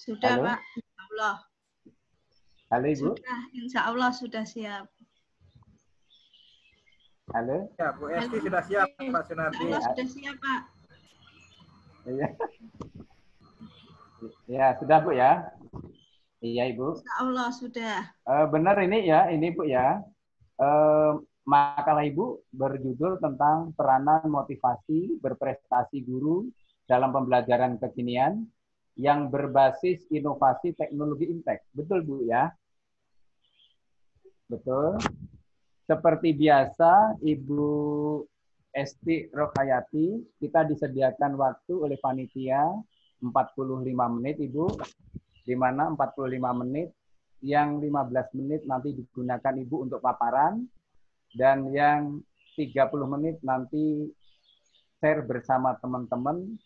Sudah, Halo? Pak. Insya Allah. Halo, Ibu? Sudah, insya Allah sudah siap. Halo? Ya, Bu Esti sudah siap, Pak Sunardi. Insya Allah sudah siap, Pak. Iya. Ya, sudah, Bu ya? Iya, Ibu. Insya Allah sudah. Benar ini ya, ini Bu ya. Makalah Ibu berjudul tentang peranan motivasi berprestasi guru dalam pembelajaran kekinian yang berbasis inovasi teknologi impact. Betul, Bu ya? Betul. Seperti biasa, Ibu Esti Rokhayati, kita disediakan waktu oleh panitia 45 menit, Ibu, di mana 45 menit, yang 15 menit nanti digunakan Ibu untuk paparan, dan yang 30 menit nanti share bersama teman-teman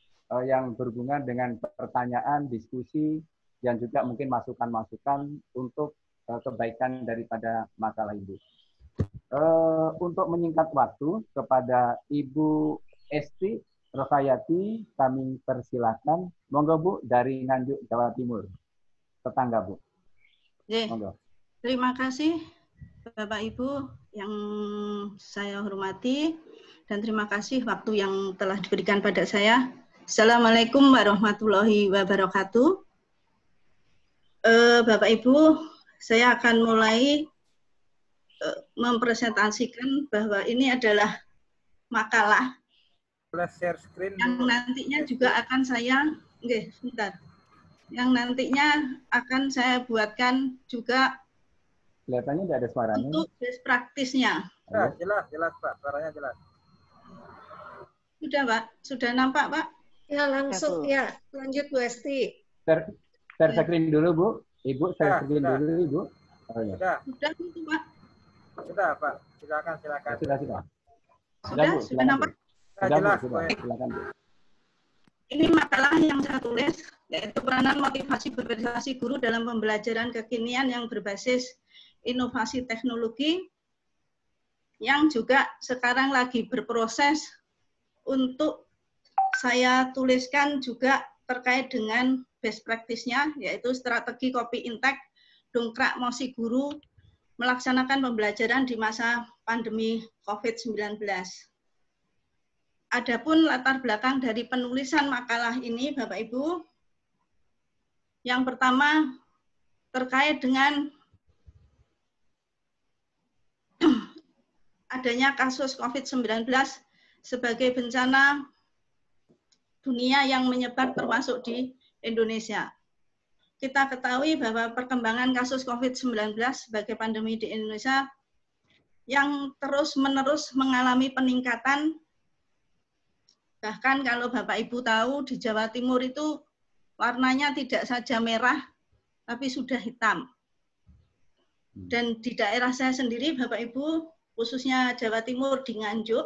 yang berhubungan dengan pertanyaan, diskusi, dan juga mungkin masukan-masukan untuk kebaikan daripada makalah Ibu. Untuk menyingkat waktu kepada Ibu Esti Rokhayati, kami persilakan. Monggo Bu, dari Nganjuk, Jawa Timur. Tetangga Bu. Monggo. Terima kasih Bapak Ibu yang saya hormati, dan terima kasih waktu yang telah diberikan pada saya. Assalamualaikum warahmatullahi wabarakatuh. Bapak Ibu, saya akan mulai mempresentasikan bahwa ini adalah makalah share screen yang nantinya juga akan saya, yang nantinya akan saya buatkan juga kelihatannya tidak ada suaranya untuk best practice-nya. Ya, jelas Pak, suaranya jelas. Sudah Pak, sudah nampak Pak? Ya langsung ya, lanjut Bu Esti. Share screen dulu Bu, Ibu share screen dulu Ibu. Oh, ya. Sudah itu Pak. Sudah Pak, silakan. Sudah nampak? Sudah, silakan Bu. Ini makalah yang saya tulis, yaitu peranan motivasi berprestasi guru dalam pembelajaran kekinian yang berbasis inovasi teknologi, yang juga sekarang lagi berproses untuk saya tuliskan juga terkait dengan best practice-nya, yaitu strategi copy intek, dongkrak mosi guru, melaksanakan pembelajaran di masa pandemi COVID-19. Adapun latar belakang dari penulisan makalah ini, Bapak Ibu, yang pertama terkait dengan adanya kasus COVID-19 sebagai bencana dunia yang menyebar termasuk di Indonesia. Kita ketahui bahwa perkembangan kasus COVID-19 sebagai pandemi di Indonesia yang terus-menerus mengalami peningkatan. Bahkan kalau Bapak Ibu tahu, di Jawa Timur itu warnanya tidak saja merah, tapi sudah hitam. Dan di daerah saya sendiri, Bapak Ibu, khususnya Jawa Timur di Nganjuk,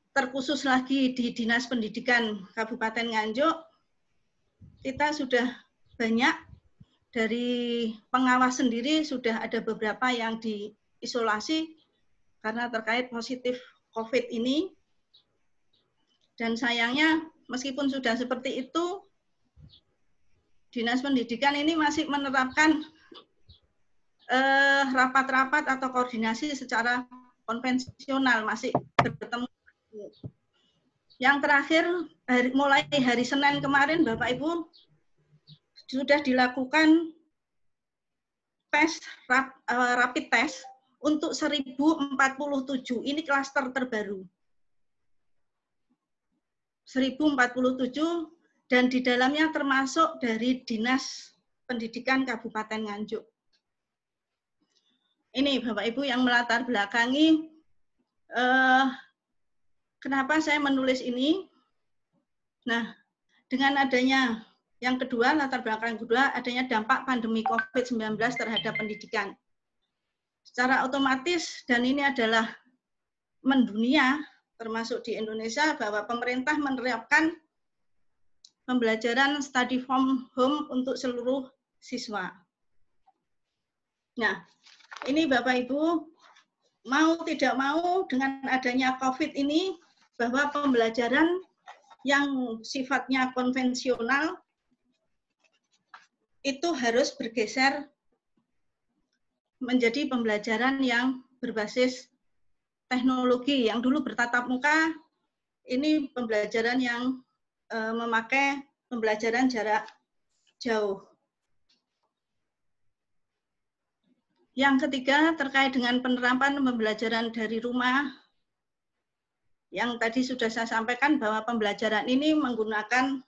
terkhusus lagi di Dinas Pendidikan Kabupaten Nganjuk, kita sudah banyak dari pengawas sendiri, sudah ada beberapa yang diisolasi karena terkait positif COVID ini. Dan sayangnya, meskipun sudah seperti itu, Dinas Pendidikan ini masih menerapkan rapat-rapat atau koordinasi secara konvensional, masih bertemu. Yang terakhir, mulai hari Senin kemarin, Bapak Ibu, sudah dilakukan tes rapid test untuk 1047. Ini klaster terbaru. 1047, dan di dalamnya termasuk dari Dinas Pendidikan Kabupaten Nganjuk. Ini Bapak Ibu yang melatar belakangi kenapa saya menulis ini. Nah, dengan adanya yang kedua, latar belakang kedua, adanya dampak pandemi COVID-19 terhadap pendidikan. Secara otomatis, dan ini adalah mendunia, termasuk di Indonesia, bahwa pemerintah menerapkan pembelajaran study from home untuk seluruh siswa. Nah, ini Bapak Ibu, mau tidak mau dengan adanya COVID ini, bahwa pembelajaran yang sifatnya konvensional itu harus bergeser menjadi pembelajaran yang berbasis teknologi. Yang dulu bertatap muka, ini pembelajaran yang memakai pembelajaran jarak jauh. Yang ketiga, terkait dengan penerapan pembelajaran dari rumah, yang tadi sudah saya sampaikan bahwa pembelajaran ini menggunakan,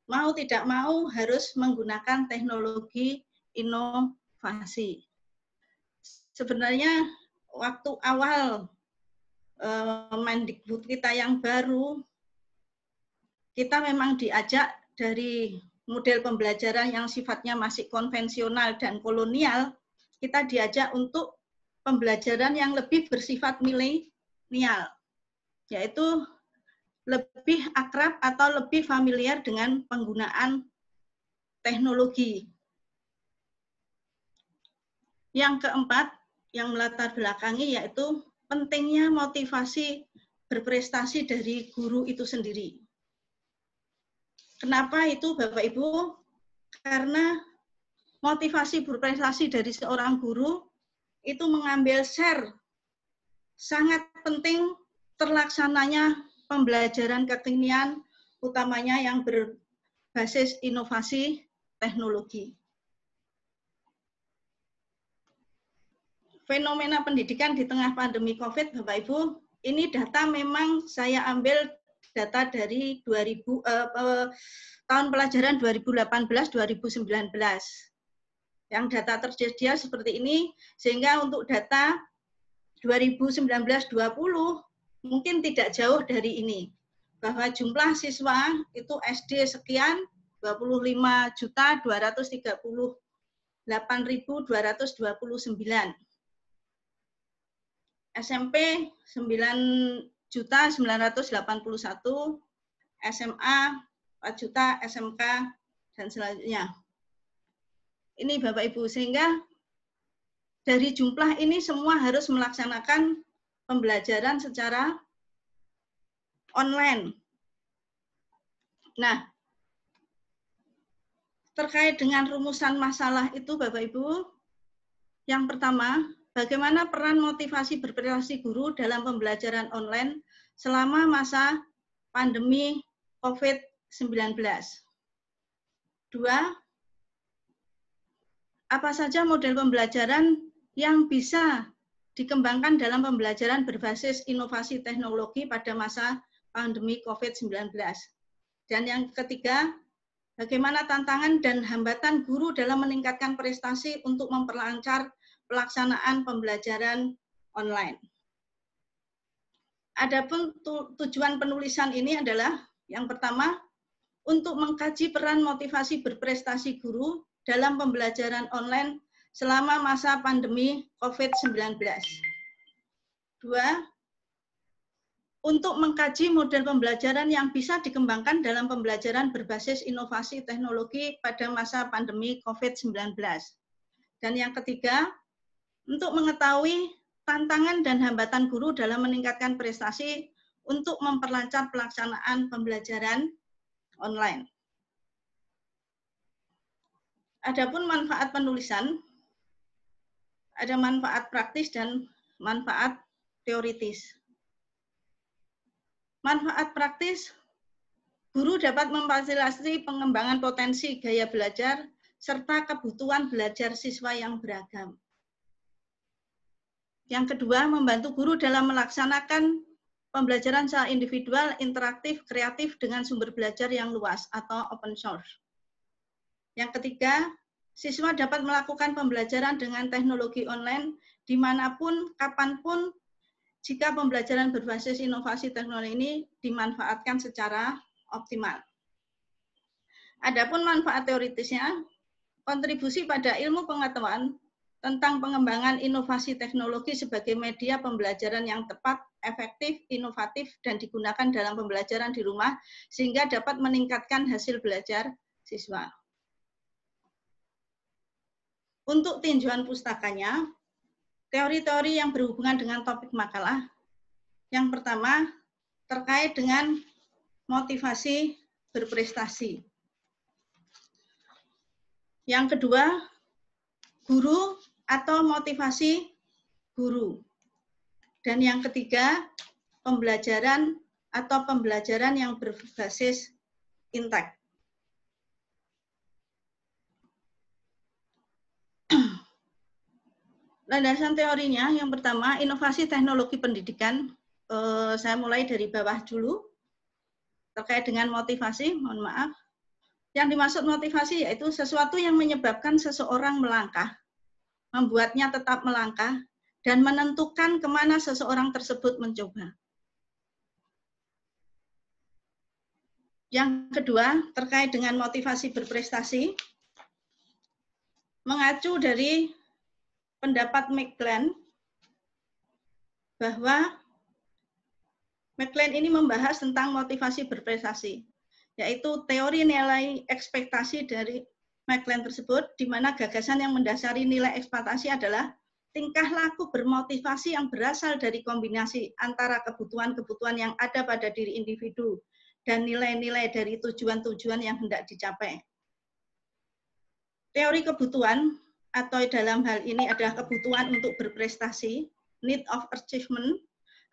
mau tidak mau harus menggunakan teknologi inovasi. Sebenarnya waktu awal Mendikbud kita yang baru, kita memang diajak dari model pembelajaran yang sifatnya masih konvensional dan kolonial, kita diajak untuk pembelajaran yang lebih bersifat milenial, yaitu lebih akrab atau lebih familiar dengan penggunaan teknologi. Yang keempat, yang melatar belakangi yaitu pentingnya motivasi berprestasi dari guru itu sendiri. Kenapa itu Bapak Ibu? Karena motivasi berprestasi dari seorang guru itu mengambil share sangat penting terlaksananya pembelajaran kekinian, utamanya yang berbasis inovasi teknologi. Fenomena pendidikan di tengah pandemi COVID, Bapak Ibu, ini data memang saya ambil data dari tahun pelajaran 2018-2019. Yang data tersedia seperti ini, sehingga untuk data 2019-20 mungkin tidak jauh dari ini. Bahwa jumlah siswa itu SD sekian, 25.238.229. SMP 9.981, SMA 4 juta, SMK, dan selanjutnya. Ini Bapak Ibu, sehingga dari jumlah ini semua harus melaksanakan pembelajaran secara online. Nah, terkait dengan rumusan masalah itu Bapak Ibu, yang pertama, bagaimana peran motivasi berprestasi guru dalam pembelajaran online selama masa pandemi COVID-19? Dua, apa saja model pembelajaran yang bisa dikembangkan dalam pembelajaran berbasis inovasi teknologi pada masa pandemi COVID-19? Dan yang ketiga, bagaimana tantangan dan hambatan guru dalam meningkatkan prestasi untuk memperlancar pelaksanaan pembelajaran online. Adapun tujuan penulisan ini adalah yang pertama, untuk mengkaji peran motivasi berprestasi guru dalam pembelajaran online selama masa pandemi COVID-19. Dua, untuk mengkaji model pembelajaran yang bisa dikembangkan dalam pembelajaran berbasis inovasi teknologi pada masa pandemi COVID-19. Dan yang ketiga, untuk mengetahui tantangan dan hambatan guru dalam meningkatkan prestasi untuk memperlancar pelaksanaan pembelajaran online. Adapun manfaat penulisan, ada manfaat praktis dan manfaat teoritis. Manfaat praktis, guru dapat memfasilitasi pengembangan potensi gaya belajar serta kebutuhan belajar siswa yang beragam. Yang kedua, membantu guru dalam melaksanakan pembelajaran secara individual, interaktif, kreatif dengan sumber belajar yang luas atau open source. Yang ketiga, siswa dapat melakukan pembelajaran dengan teknologi online dimanapun, kapanpun, jika pembelajaran berbasis inovasi teknologi ini dimanfaatkan secara optimal. Adapun manfaat teoritisnya, kontribusi pada ilmu pengetahuan tentang pengembangan inovasi teknologi sebagai media pembelajaran yang tepat, efektif, inovatif, dan digunakan dalam pembelajaran di rumah, sehingga dapat meningkatkan hasil belajar siswa. Untuk tinjauan pustakanya, teori-teori yang berhubungan dengan topik makalah, yang pertama, terkait dengan motivasi berprestasi. Yang kedua, guru atau motivasi guru. Dan yang ketiga, pembelajaran atau pembelajaran yang berbasis intek. Landasan teorinya, yang pertama, inovasi teknologi pendidikan. Saya mulai dari bawah dulu, terkait dengan motivasi, mohon maaf. Yang dimaksud motivasi yaitu sesuatu yang menyebabkan seseorang melangkah, membuatnya tetap melangkah, dan menentukan kemana seseorang tersebut mencoba. Yang kedua, terkait dengan motivasi berprestasi, mengacu dari pendapat McLean, bahwa McLean ini membahas tentang motivasi berprestasi, yaitu teori nilai ekspektasi dari McLean tersebut, di mana gagasan yang mendasari nilai ekspektasi adalah tingkah laku bermotivasi yang berasal dari kombinasi antara kebutuhan-kebutuhan yang ada pada diri individu dan nilai-nilai dari tujuan-tujuan yang hendak dicapai. Teori kebutuhan, atau dalam hal ini adalah kebutuhan untuk berprestasi, need of achievement,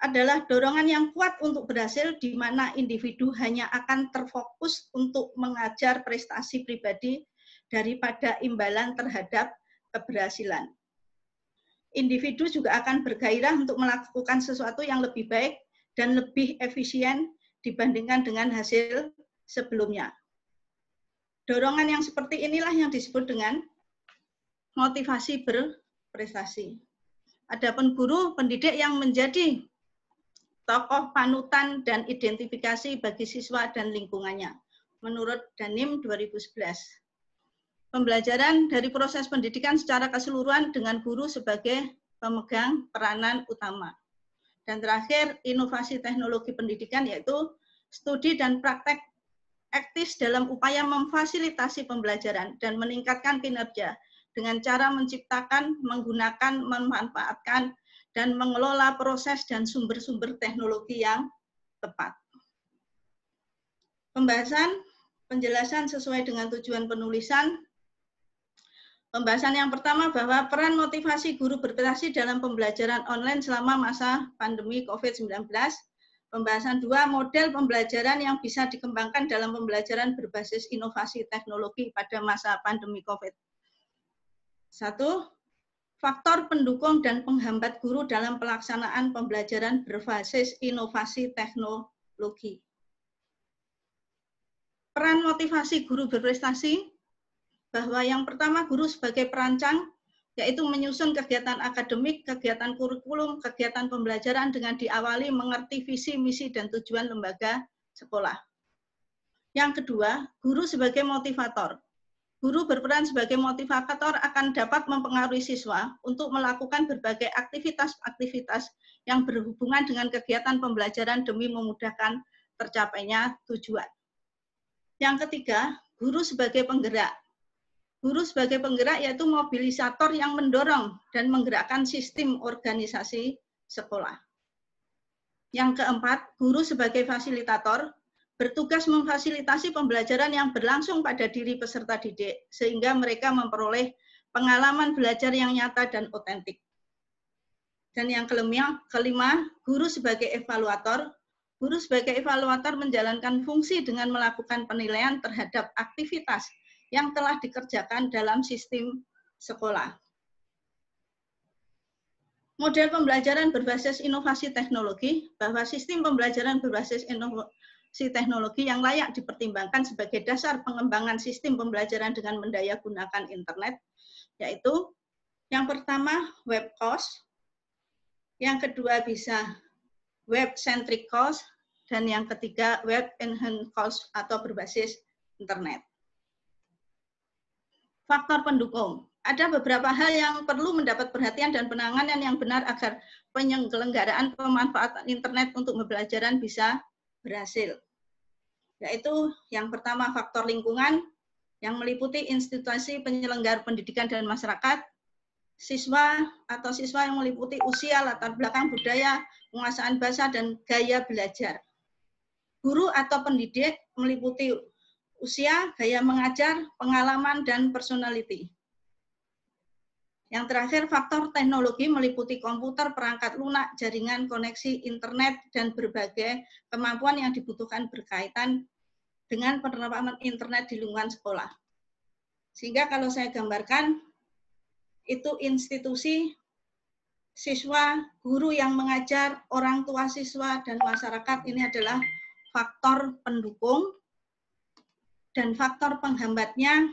adalah dorongan yang kuat untuk berhasil, di mana individu hanya akan terfokus untuk mengajar prestasi pribadi daripada imbalan terhadap keberhasilan. Individu juga akan bergairah untuk melakukan sesuatu yang lebih baik dan lebih efisien dibandingkan dengan hasil sebelumnya. Dorongan yang seperti inilah yang disebut dengan motivasi berprestasi. Adapun guru pendidik yang menjadi tokoh panutan dan identifikasi bagi siswa dan lingkungannya, menurut Danim 2011. Pembelajaran dari proses pendidikan secara keseluruhan dengan guru sebagai pemegang peranan utama. Dan terakhir, inovasi teknologi pendidikan, yaitu studi dan praktek aktif dalam upaya memfasilitasi pembelajaran dan meningkatkan kinerja dengan cara menciptakan, menggunakan, memanfaatkan, dan mengelola proses dan sumber-sumber teknologi yang tepat. Pembahasan, penjelasan sesuai dengan tujuan penulisan. Pembahasan yang pertama bahwa peran motivasi guru berprestasi dalam pembelajaran online selama masa pandemi COVID-19. Pembahasan 2, model pembelajaran yang bisa dikembangkan dalam pembelajaran berbasis inovasi teknologi pada masa pandemi COVID. 1. Faktor pendukung dan penghambat guru dalam pelaksanaan pembelajaran berbasis inovasi teknologi. Peran motivasi guru berprestasi, bahwa yang pertama guru sebagai perancang, yaitu menyusun kegiatan akademik, kegiatan kurikulum, kegiatan pembelajaran dengan diawali mengerti visi, misi, dan tujuan lembaga sekolah. Yang kedua, guru sebagai motivator. Guru berperan sebagai motivator akan dapat mempengaruhi siswa untuk melakukan berbagai aktivitas-aktivitas yang berhubungan dengan kegiatan pembelajaran demi memudahkan tercapainya tujuan. Yang ketiga, guru sebagai penggerak. Guru sebagai penggerak yaitu mobilisator yang mendorong dan menggerakkan sistem organisasi sekolah. Yang keempat, guru sebagai fasilitator bertugas memfasilitasi pembelajaran yang berlangsung pada diri peserta didik sehingga mereka memperoleh pengalaman belajar yang nyata dan otentik. Dan yang kelima, guru sebagai evaluator. Guru sebagai evaluator menjalankan fungsi dengan melakukan penilaian terhadap aktivitas yang telah dikerjakan dalam sistem sekolah. Model pembelajaran berbasis inovasi teknologi, bahwa sistem pembelajaran berbasis inovasi teknologi yang layak dipertimbangkan sebagai dasar pengembangan sistem pembelajaran dengan mendaya gunakan internet, yaitu yang pertama web course, yang kedua bisa web-centric course, dan yang ketiga web-enhanced course atau berbasis internet. Faktor pendukung. Ada beberapa hal yang perlu mendapat perhatian dan penanganan yang benar agar penyelenggaraan pemanfaatan internet untuk pembelajaran bisa berhasil. Yaitu yang pertama faktor lingkungan yang meliputi institusi penyelenggara pendidikan dan masyarakat, siswa atau siswa yang meliputi usia, latar belakang budaya, penguasaan bahasa, dan gaya belajar. Guru atau pendidik meliputi usia, gaya mengajar, pengalaman, dan personality. Yang terakhir, faktor teknologi meliputi komputer, perangkat lunak, jaringan, koneksi, internet, dan berbagai kemampuan yang dibutuhkan berkaitan dengan penerapan internet di lingkungan sekolah. Sehingga kalau saya gambarkan, itu institusi, siswa, guru yang mengajar, orang tua siswa, dan masyarakat ini adalah faktor pendukung, dan faktor penghambatnya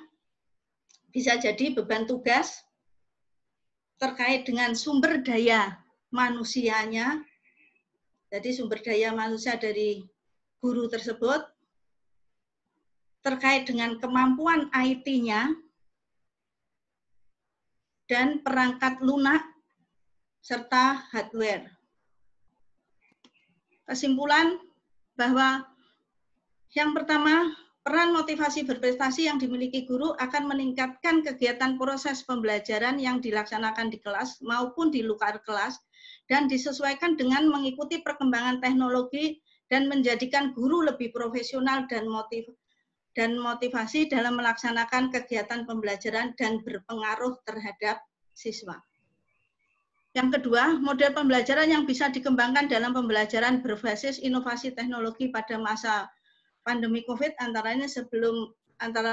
bisa jadi beban tugas terkait dengan sumber daya manusianya, jadi sumber daya manusia dari guru tersebut, terkait dengan kemampuan IT-nya, dan perangkat lunak, serta hardware. Kesimpulan bahwa yang pertama, peran motivasi berprestasi yang dimiliki guru akan meningkatkan kegiatan proses pembelajaran yang dilaksanakan di kelas maupun di luar kelas dan disesuaikan dengan mengikuti perkembangan teknologi dan menjadikan guru lebih profesional dan motivasi dalam melaksanakan kegiatan pembelajaran dan berpengaruh terhadap siswa. Yang kedua, model pembelajaran yang bisa dikembangkan dalam pembelajaran berbasis inovasi teknologi pada masa pandemi COVID antara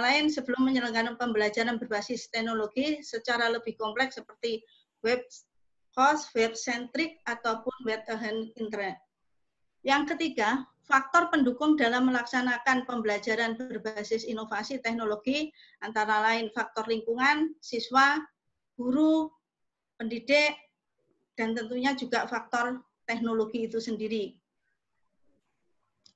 lain sebelum menyelenggarakan pembelajaran berbasis teknologi secara lebih kompleks seperti web host, web centric ataupun web ahead internet. Yang ketiga, faktor pendukung dalam melaksanakan pembelajaran berbasis inovasi teknologi antara lain faktor lingkungan, siswa, guru, pendidik, dan tentunya juga faktor teknologi itu sendiri.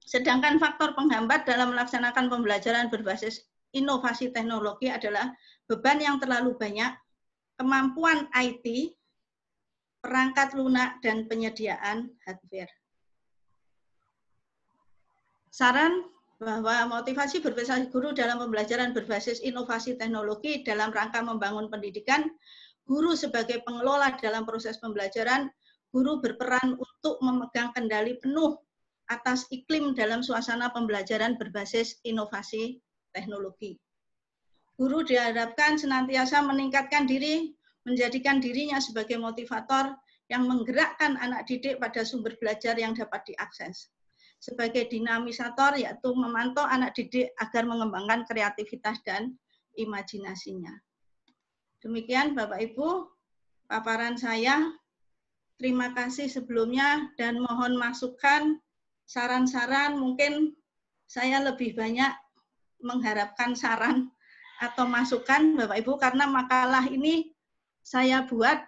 Sedangkan faktor penghambat dalam melaksanakan pembelajaran berbasis inovasi teknologi adalah beban yang terlalu banyak, kemampuan IT, perangkat lunak, dan penyediaan hardware. Saran bahwa motivasi berprestasi guru dalam pembelajaran berbasis inovasi teknologi dalam rangka membangun pendidikan, guru sebagai pengelola dalam proses pembelajaran, guru berperan untuk memegang kendali penuh atas iklim dalam suasana pembelajaran berbasis inovasi teknologi. Guru diharapkan senantiasa meningkatkan diri, menjadikan dirinya sebagai motivator yang menggerakkan anak didik pada sumber belajar yang dapat diakses. Sebagai dinamisator, yaitu memantau anak didik agar mengembangkan kreativitas dan imajinasinya. Demikian Bapak Ibu, paparan saya. Terima kasih sebelumnya dan mohon masukan, saran-saran. Mungkin saya lebih banyak mengharapkan saran atau masukan Bapak Ibu karena makalah ini saya buat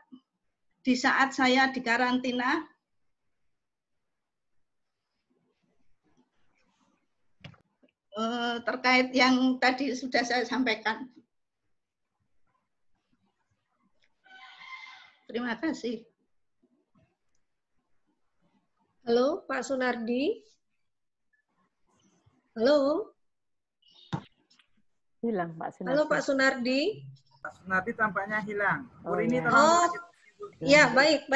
di saat saya di karantina. Terkait yang tadi sudah saya sampaikan. Terima kasih. Halo, Pak Sunardi. Halo. Hilang Pak Sunardi. Halo, Pak Sunardi. Pak Sunardi tampaknya hilang. Oh, Ini ya. tolong. Ya, baik.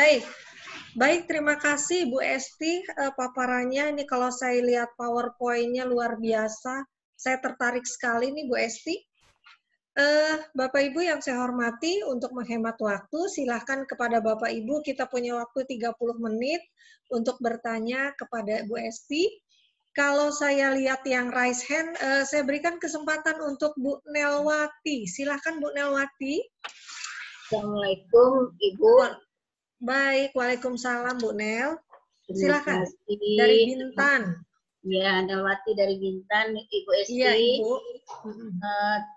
Baik, terima kasih Bu Esti paparannya. Ini kalau saya lihat PowerPoint-nya luar biasa. Saya tertarik sekali nih Bu Esti. Bapak Ibu yang saya hormati, untuk menghemat waktu, silahkan kepada Bapak Ibu, kita punya waktu 30 menit untuk bertanya kepada Bu Esti. Kalau saya lihat yang raise hand, saya berikan kesempatan untuk Bu Nelwati. Silahkan Bu Nelwati. Assalamualaikum Ibu. Baik, waalaikumsalam Bu Nel. Terima Silakan. kasih. Dari Bintan. Ya, Nelwati dari Bintan, Ibu Esti. Iya, Ibu.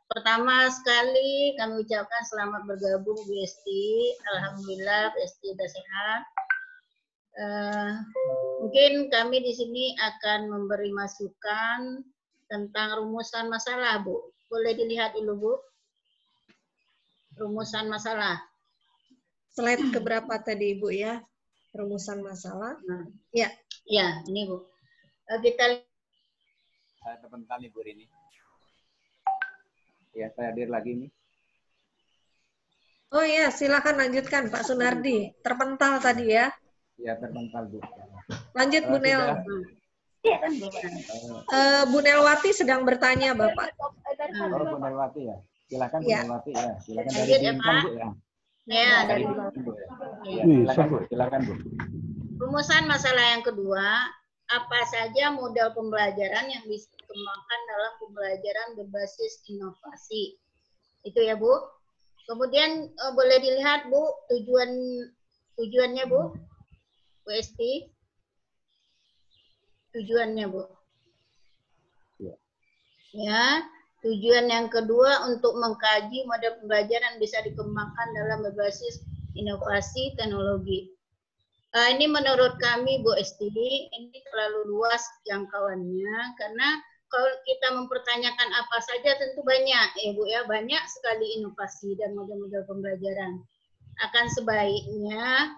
Pertama sekali kami ucapkan selamat bergabung Bu Esti. Alhamdulillah Bu Esti sudah sehat. Mungkin kami di sini akan memberi masukan tentang rumusan masalah, Bu. Boleh dilihat dulu, Bu. Rumusan masalah. Slide keberapa tadi Ibu ya? Rumusan masalah. Ya. Ya, ini Bu. Kita Saya terpental nih Bu Rini. Ya, saya hadir lagi nih. Oh iya, silakan lanjutkan Pak Sunardi. Terpental tadi ya. Ya, terpental Bu. Lanjut Bu Nel. Bu Nelwati sedang bertanya, Bapak. Oh, Bu Nelwati ya. Silakan Bu Ya. Nelwati ya. Silakan dari Lanjut ya, Bintan, Pak. Bu ya. Ya, dari Bintan, Bu ya. ya. Iya, silakan Bu, silakan Bu. Rumusan masalah yang kedua, apa saja model pembelajaran yang bisa dikembangkan dalam pembelajaran berbasis inovasi. Itu ya, Bu. Kemudian boleh dilihat, Bu, tujuannya, Bu. Bu Esti. Tujuannya, Bu. Ya. Ya, tujuan yang kedua untuk mengkaji model pembelajaran bisa dikembangkan dalam berbasis inovasi teknologi. Ini menurut kami, Bu Esti, ini terlalu luas jangkauannya karena kalau kita mempertanyakan apa saja tentu banyak, Bu ya, banyak sekali inovasi dan model-model pembelajaran. Akan sebaiknya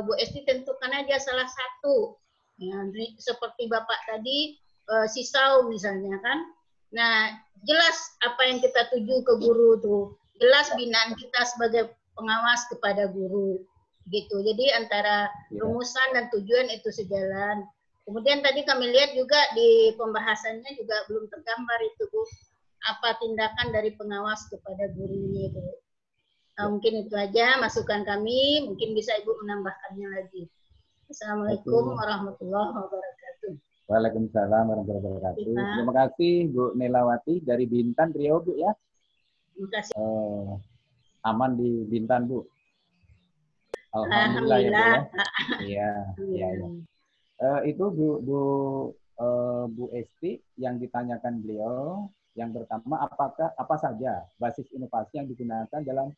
Bu Esti tentukan aja salah satu, ya, seperti Bapak tadi sisau misalnya kan. Nah, jelas apa yang kita tuju ke guru tuh, jelas binaan kita sebagai pengawas kepada guru. Gitu. Jadi antara rumusan dan tujuan itu sejalan. Kemudian tadi kami lihat juga di pembahasannya juga belum tergambar itu, Bu. Apa tindakan dari pengawas kepada gurunya itu. Mungkin itu aja masukan kami, mungkin bisa Ibu menambahkannya lagi. Assalamualaikum warahmatullahi wabarakatuh. Waalaikumsalam warahmatullahi wabarakatuh. Terima kasih Bu Nelawati dari Bintan, Riau, Bu ya. Terima kasih. Aman di Bintan, Bu. Alhamdulillah ya, Bu ya. Iya. Itu Bu Esti yang ditanyakan beliau. Yang pertama, apa saja basis inovasi yang digunakan dalam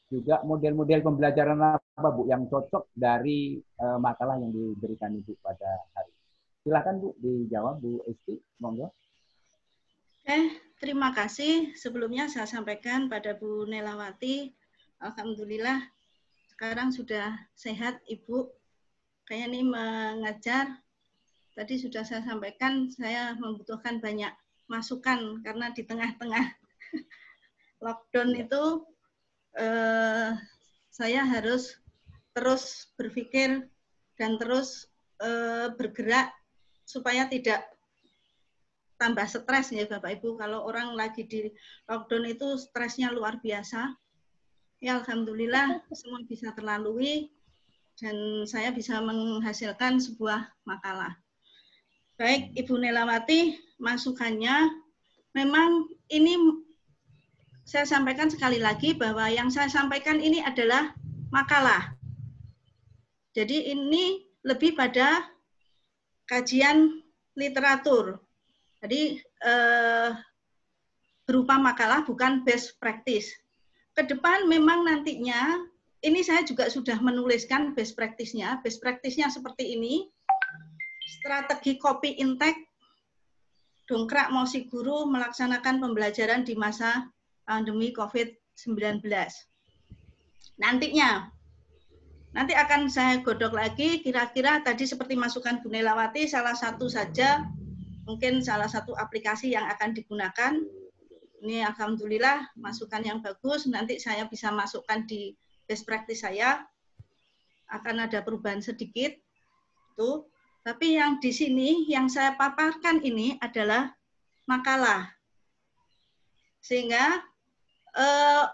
juga model-model pembelajaran apa, Bu, yang cocok dari makalah yang diberikan Ibu pada hari ini. Silakan, Bu, dijawab, Bu Esti, monggo. Terima kasih. Sebelumnya saya sampaikan pada Bu Nelawati, alhamdulillah sekarang sudah sehat, Ibu. Kayaknya ini mengajar. Tadi sudah saya sampaikan, saya membutuhkan banyak masukan karena di tengah-tengah lockdown itu saya harus terus berpikir dan terus bergerak supaya tidak tambah stres ya Bapak Ibu. Kalau orang lagi di lockdown itu stresnya luar biasa. Ya alhamdulillah semua bisa terlalui dan saya bisa menghasilkan sebuah makalah. Baik Ibu Nelawati, masukannya memang ini saya sampaikan sekali lagi bahwa yang saya sampaikan ini adalah makalah. Jadi ini lebih pada kajian literatur. Jadi berupa makalah bukan best practice. Ke depan memang nantinya, ini saya juga sudah menuliskan best practice-nya. Best practice-nya seperti ini, strategi copy intake, dongkrak mosi guru melaksanakan pembelajaran di masa pandemi COVID-19. Nanti akan saya godok lagi, kira-kira tadi seperti masukan Bu Nelawati, salah satu saja, mungkin salah satu aplikasi yang akan digunakan. Ini alhamdulillah masukan yang bagus, nanti saya bisa masukkan di best practice saya, akan ada perubahan sedikit. Tuh. Tapi yang di sini, yang saya paparkan ini adalah makalah. Sehingga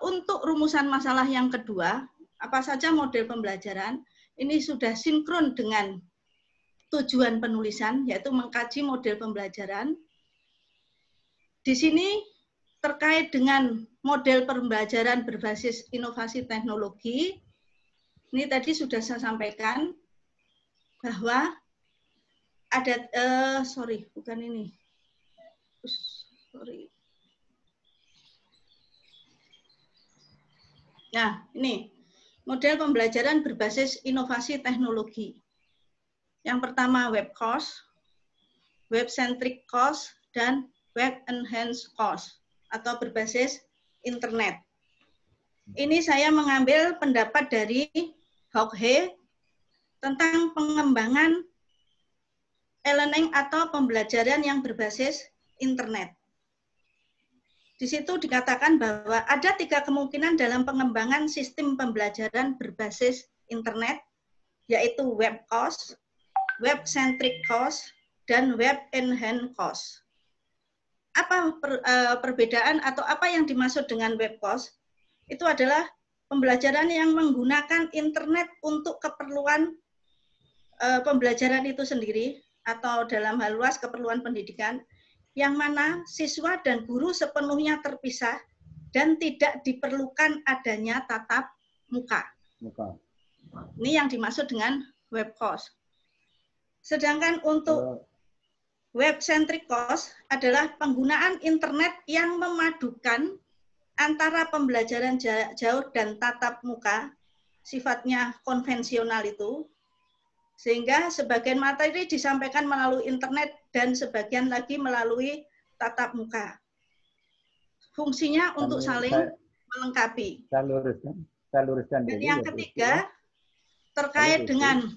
untuk rumusan masalah yang kedua, apa saja model pembelajaran, ini sudah sinkron dengan tujuan penulisan, yaitu mengkaji model pembelajaran. Di sini terkait dengan model pembelajaran berbasis inovasi teknologi, ini tadi sudah saya sampaikan bahwa ada, Nah, ini model pembelajaran berbasis inovasi teknologi. Yang pertama web course, web centric course, dan web enhanced course atau berbasis internet. Ini saya mengambil pendapat dari Hockey tentang pengembangan e-learning atau pembelajaran yang berbasis internet. Di situ dikatakan bahwa ada 3 kemungkinan dalam pengembangan sistem pembelajaran berbasis internet, yaitu web course, web centric course, dan web enhanced course. Apa perbedaan atau apa yang dimaksud dengan web course? Itu adalah pembelajaran yang menggunakan internet untuk keperluan pembelajaran itu sendiri atau dalam hal luas keperluan pendidikan, yang mana siswa dan guru sepenuhnya terpisah dan tidak diperlukan adanya tatap muka. Ini yang dimaksud dengan web course. Sedangkan untuk web-centric course adalah penggunaan internet yang memadukan antara pembelajaran jauh dan tatap muka, sifatnya konvensional itu, sehingga sebagian materi disampaikan melalui internet dan sebagian lagi melalui tatap muka. Fungsinya untuk saling melengkapi. Saya luruskan dan dulu, yang ketiga, terkait dengan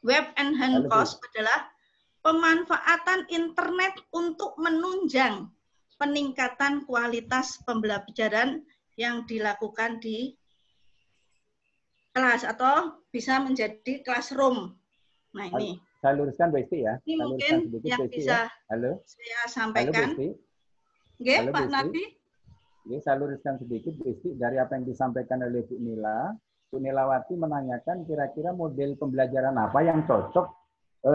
web enhanced course adalah pemanfaatan internet untuk menunjang peningkatan kualitas pembelajaran yang dilakukan di kelas atau bisa menjadi classroom. Nah ini. Saya luruskan Bu Esti ya. Ini mungkin yang bisa saya sampaikan. Oke, Pak Nardi. Saya luruskan sedikit Bu Esti dari apa yang disampaikan oleh Bu Nila. Bu Nilawati menanyakan kira-kira model pembelajaran apa yang cocok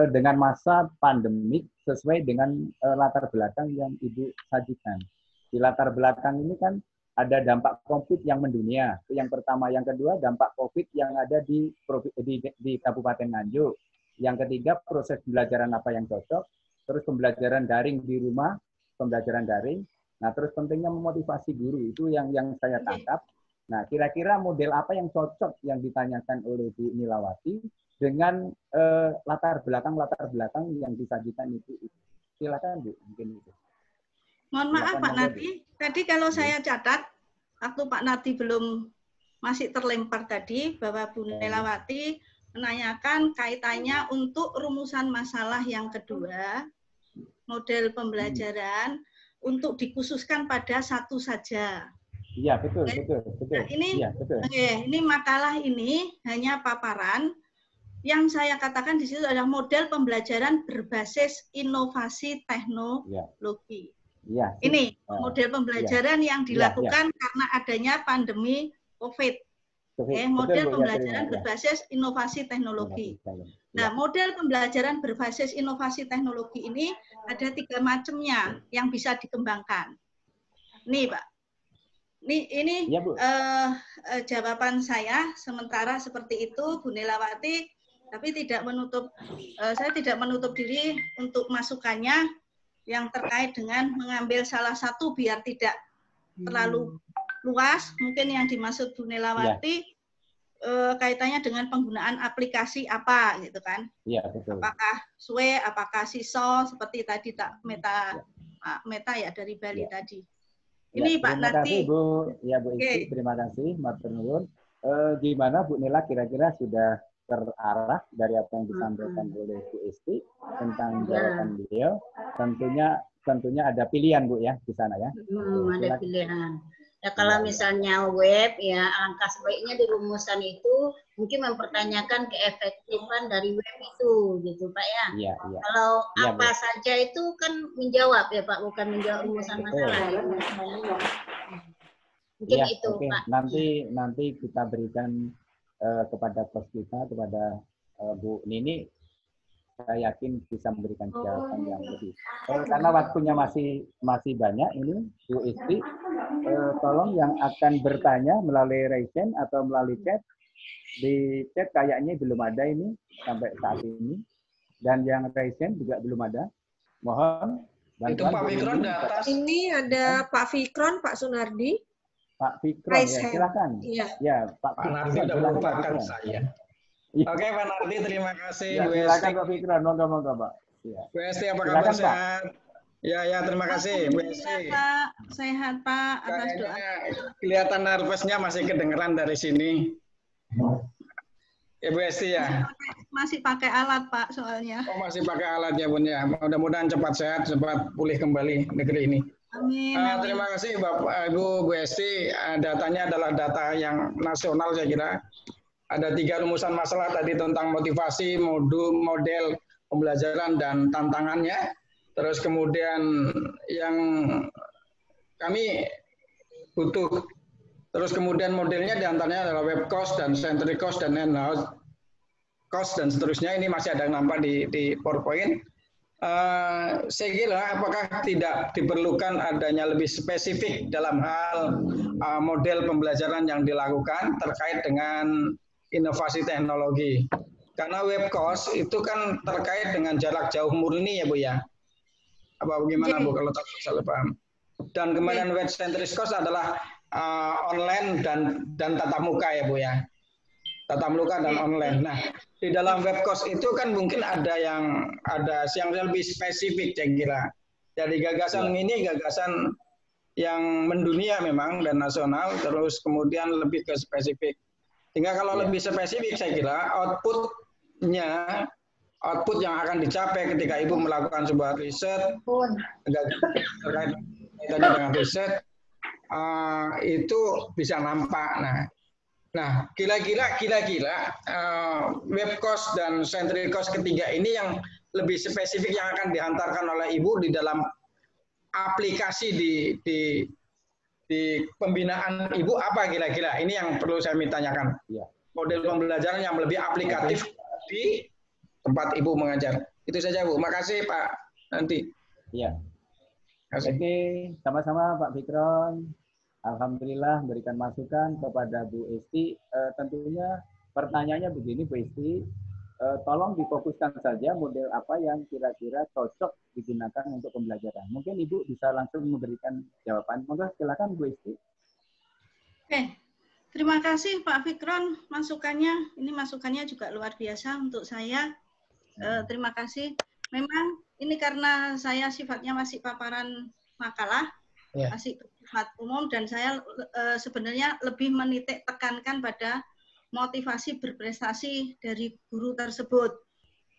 dengan masa pandemik sesuai dengan latar belakang yang Ibu sajikan. Di latar belakang ini kan ada dampak COVID yang mendunia. Itu yang pertama. Yang kedua, dampak COVID yang ada di Kabupaten Nganjuk. Yang ketiga, proses pembelajaran apa yang cocok. Terus pembelajaran daring di rumah, pembelajaran daring. Nah, terus pentingnya memotivasi guru. Itu yang saya tangkap. Nah, kira-kira model apa yang cocok yang ditanyakan oleh Bu Nilawati dengan latar belakang yang disajikan itu. Silakan Bu, mungkin itu. Mohon maaf Pak Nadi, tadi kalau saya catat, waktu Pak Nadi belum masih terlempar tadi, bahwa Bu Nilawati menanyakan kaitannya untuk rumusan masalah yang kedua, model pembelajaran, untuk dikhususkan pada satu saja. Iya, betul. Nah, ini, ya, betul. Ini makalah ini hanya paparan, yang saya katakan di situ adalah model pembelajaran berbasis inovasi teknologi. Ya, ini model pembelajaran yang dilakukan karena adanya pandemi COVID. Model pembelajaran berbasis inovasi teknologi. Nah, model pembelajaran berbasis inovasi teknologi ini ada 3 macamnya yang bisa dikembangkan. Nih, Pak. Ini ya, jawaban saya sementara seperti itu, Bu Nilawati. Tapi saya tidak menutup diri untuk masukannya yang terkait dengan mengambil salah satu biar tidak terlalu luas. Mungkin yang dimaksud Bu Nilawati kaitannya dengan penggunaan aplikasi apa gitu kan? Iya, betul. Apakah SWE, apakah SISO seperti tadi Meta ya dari Bali tadi. Ini Pak Nati. Terima kasih Bu, ya Bu Isti, terima kasih Matur nuwun. Gimana Bu Nila kira-kira sudah terarah dari apa yang disampaikan oleh Bu Isti tentang jawaban beliau? Tentunya ada pilihan Bu ya di sana ya. Ada pilihan. Ya kalau misalnya web ya alangkah sebaiknya di rumusan itu mungkin mempertanyakan keefektifan dari web itu gitu Pak ya. Iya. Kalau apa saja itu kan menjawab ya Pak, bukan menjawab rumusan masalah. Mungkin itu Pak. Nanti kita berikan kepada pos kita, kepada Bu Nini, saya yakin bisa memberikan jawaban yang lebih. Karena waktunya masih banyak ini, Bu Isti, tolong yang akan bertanya melalui raise atau melalui chat, di chat kayaknya belum ada ini sampai saat ini, dan yang raise juga belum ada. Mohon bantuan. Itu Pak Fikron di atas. Ini ada Pak Fikron, Pak Sunardi. Pak Fikron, ya, silakan. Iya. Ya, Pak Nardi sudah melupakan saya. Oke, Pak Nardi, terima kasih. Ya, silakan Pak Fikron, monggo Pak. Ya. Bu Esti, apa kabar sehat? Ya, terima kasih. Bu Esti. Pak, sehat Pak, atas doa. Kelihatan nervousnya masih kedengeran dari sini. Ya, Bu Esti ya. Masih pakai alat Pak soalnya. Oh, masih pakai alatnya Bun ya. Mudah-mudahan cepat sehat, cepat pulih kembali negeri ini. Amin. Terima kasih Bapak Ibu Bu Esti. Datanya adalah data yang nasional saya kira. Ada 3 rumusan masalah tadi tentang motivasi, model pembelajaran dan tantangannya. Terus kemudian yang kami butuh, terus kemudian modelnya diantaranya adalah web course dan centric course dan in-house course dan seterusnya. Ini masih ada yang nampak di PowerPoint. Saya kira apakah tidak diperlukan adanya lebih spesifik dalam hal model pembelajaran yang dilakukan terkait dengan inovasi teknologi. Karena web course itu kan terkait dengan jarak jauh murni ya Bu ya. Apa bagaimana Bu kalau tak salah paham? Dan kemudian web centric course adalah online dan tatap muka ya Bu ya. Tatap muka dan online. Nah, di dalam web course itu kan mungkin ada yang lebih spesifik saya kira. Jadi gagasan ini gagasan yang mendunia memang dan nasional, terus kemudian lebih ke spesifik. Sehingga kalau lebih spesifik saya kira output yang akan dicapai ketika Ibu melakukan sebuah riset terkait dengan riset itu bisa nampak. Nah, kira-kira web course dan centric course ketiga ini yang lebih spesifik yang akan dihantarkan oleh Ibu di dalam aplikasi di pembinaan Ibu apa kira-kira? Ini yang perlu saya tanyakan. Model pembelajaran yang lebih aplikatif di tempat Ibu mengajar. Itu saja Bu. Makasih Pak Nanti. Iya. Oke, sama-sama Pak Fikron. Alhamdulillah berikan masukan kepada Bu Esti. Tentunya pertanyaannya begini Bu Esti, tolong difokuskan saja model apa yang kira-kira cocok digunakan untuk pembelajaran. Mungkin Ibu bisa langsung memberikan jawaban. Monggo silakan Bu Esti. Oke, terima kasih Pak Fikron masukannya. Ini masukannya juga luar biasa untuk saya. Terima kasih. Memang ini karena saya sifatnya masih paparan makalah, masih bersifat umum, dan saya sebenarnya lebih menitik tekankan pada motivasi berprestasi dari guru tersebut.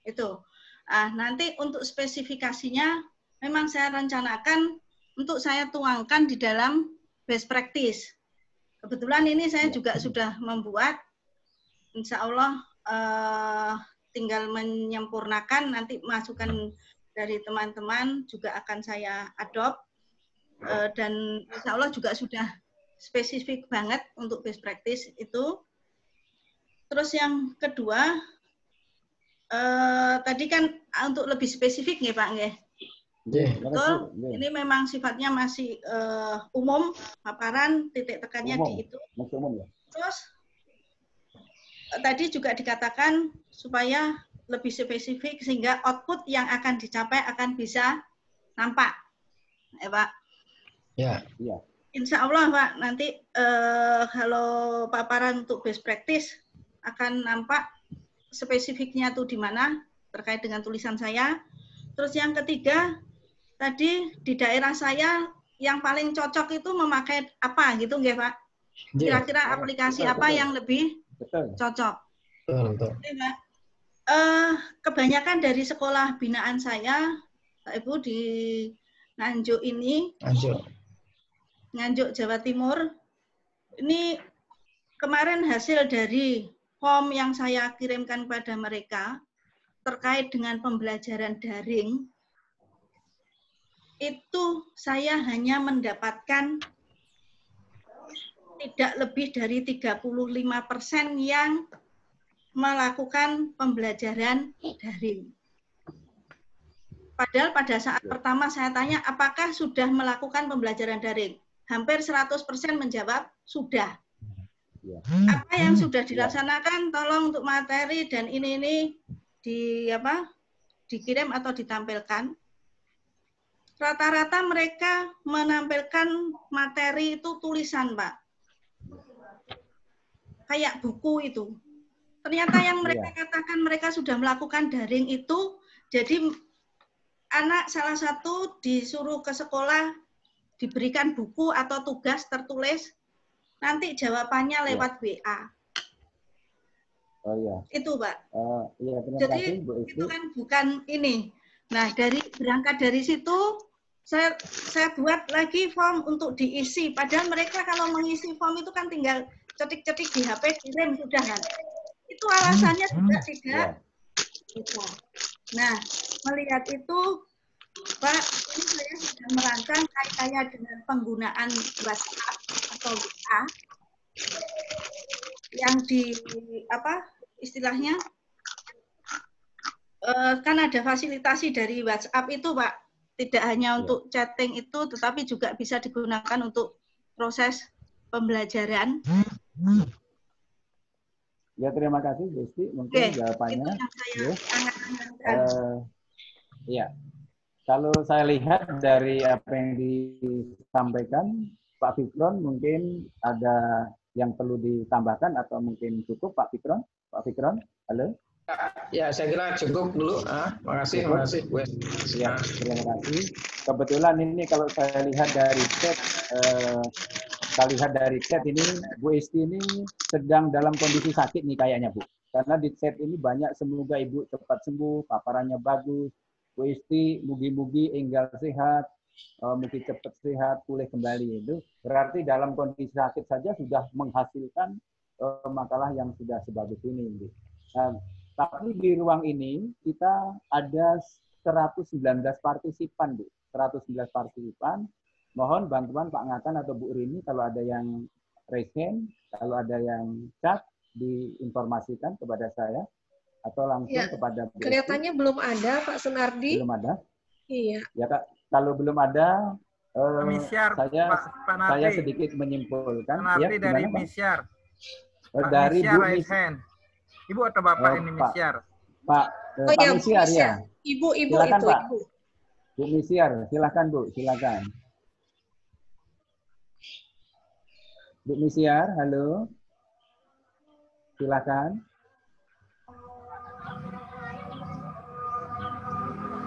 Itu. Nanti untuk spesifikasinya memang saya rencanakan untuk saya tuangkan di dalam best practice. Kebetulan ini saya juga sudah membuat, insya Allah tinggal menyempurnakan, nanti masukan dari teman-teman juga akan saya adopt. Dan insya Allah juga sudah spesifik banget untuk best practice itu. Terus yang kedua, tadi kan untuk lebih spesifik ya Pak nggih. Betul. Ini memang sifatnya masih umum, paparan, titik tekannya di itu. Terus tadi juga dikatakan supaya lebih spesifik sehingga output yang akan dicapai akan bisa nampak, ya Pak. Ya. Insya Allah Pak, nanti kalau paparan untuk best practice akan nampak spesifiknya tuh di mana terkait dengan tulisan saya. Terus yang ketiga, tadi di daerah saya yang paling cocok itu memakai apa gitu nggih Pak? Kira-kira aplikasi apa yang lebih cocok? Betul. Pak. Kebanyakan dari sekolah binaan saya, Pak Ibu, di Nganjuk ini, Nganjuk Jawa Timur, ini kemarin hasil dari form yang saya kirimkan pada mereka terkait dengan pembelajaran daring, itu saya hanya mendapatkan tidak lebih dari 35% yang melakukan pembelajaran daring. Padahal pada saat pertama saya tanya, apakah sudah melakukan pembelajaran daring? Hampir 100% menjawab, sudah. Apa yang sudah dilaksanakan, tolong untuk materi dan ini dikirim atau ditampilkan. Rata-rata mereka menampilkan materi itu tulisan, Pak. Kayak buku itu. Ternyata yang mereka katakan mereka sudah melakukan daring itu, jadi anak salah satu disuruh ke sekolah, diberikan buku atau tugas tertulis, nanti jawabannya lewat WA. Oh iya. Itu Pak. Iya, jadi kasih, Bu Esti. Itu kan bukan ini. Nah, berangkat dari situ, saya buat lagi form untuk diisi. Padahal mereka kalau mengisi form itu kan tinggal cetik-cetik di HP, kirim, sudah kan. Itu alasannya juga tidak bisa. Nah, melihat itu, Pak, ini saya sedang merancang kaitannya dengan penggunaan WhatsApp atau WA yang istilahnya kan ada fasilitasi dari WhatsApp itu, Pak. Tidak hanya untuk chatting itu, tetapi juga bisa digunakan untuk proses pembelajaran. Ya, terima kasih, Desti. Mungkin jawabannya. Itu yang saya sangat ya, kalau saya lihat dari apa yang disampaikan, Pak Fikron mungkin ada yang perlu ditambahkan atau mungkin cukup, Pak Fikron? Pak Fikron, halo? Ya, saya kira cukup dulu. Makasih, makasih, Bu. Ya, terima kasih. Kebetulan ini kalau saya lihat dari chat, ini Bu Esti ini sedang dalam kondisi sakit nih kayaknya, Bu. Karena di chat ini banyak semoga Ibu cepat sembuh, paparannya bagus. Bu Esti, mugi-mugi enggal sehat, mugi cepat sehat, pulih kembali. Itu berarti dalam kondisi sakit saja sudah menghasilkan makalah yang sudah sebagus ini, Bu. Tapi di ruang ini kita ada 119 partisipan, Bu. 119 partisipan. Mohon bantuan Pak Ngatan atau Bu Rini kalau ada yang raise hand, kalau ada yang chat, diinformasikan kepada saya atau langsung kepada Bu. Kelihatannya belum ada, Pak Sunardi. Belum ada? Iya. Ya, Kak. Kalau belum ada, saya sedikit menyimpulkan. Nardi Ya, dari Misyar. Dari Bu Misyar. Ibu atau Bapak ini Misyar? Pak Misyar, ya. Ibu silakan, itu, Pak. Ibu. Bu Misyar, silakan, Bu. Silakan. Bu Misyar, halo. Silakan.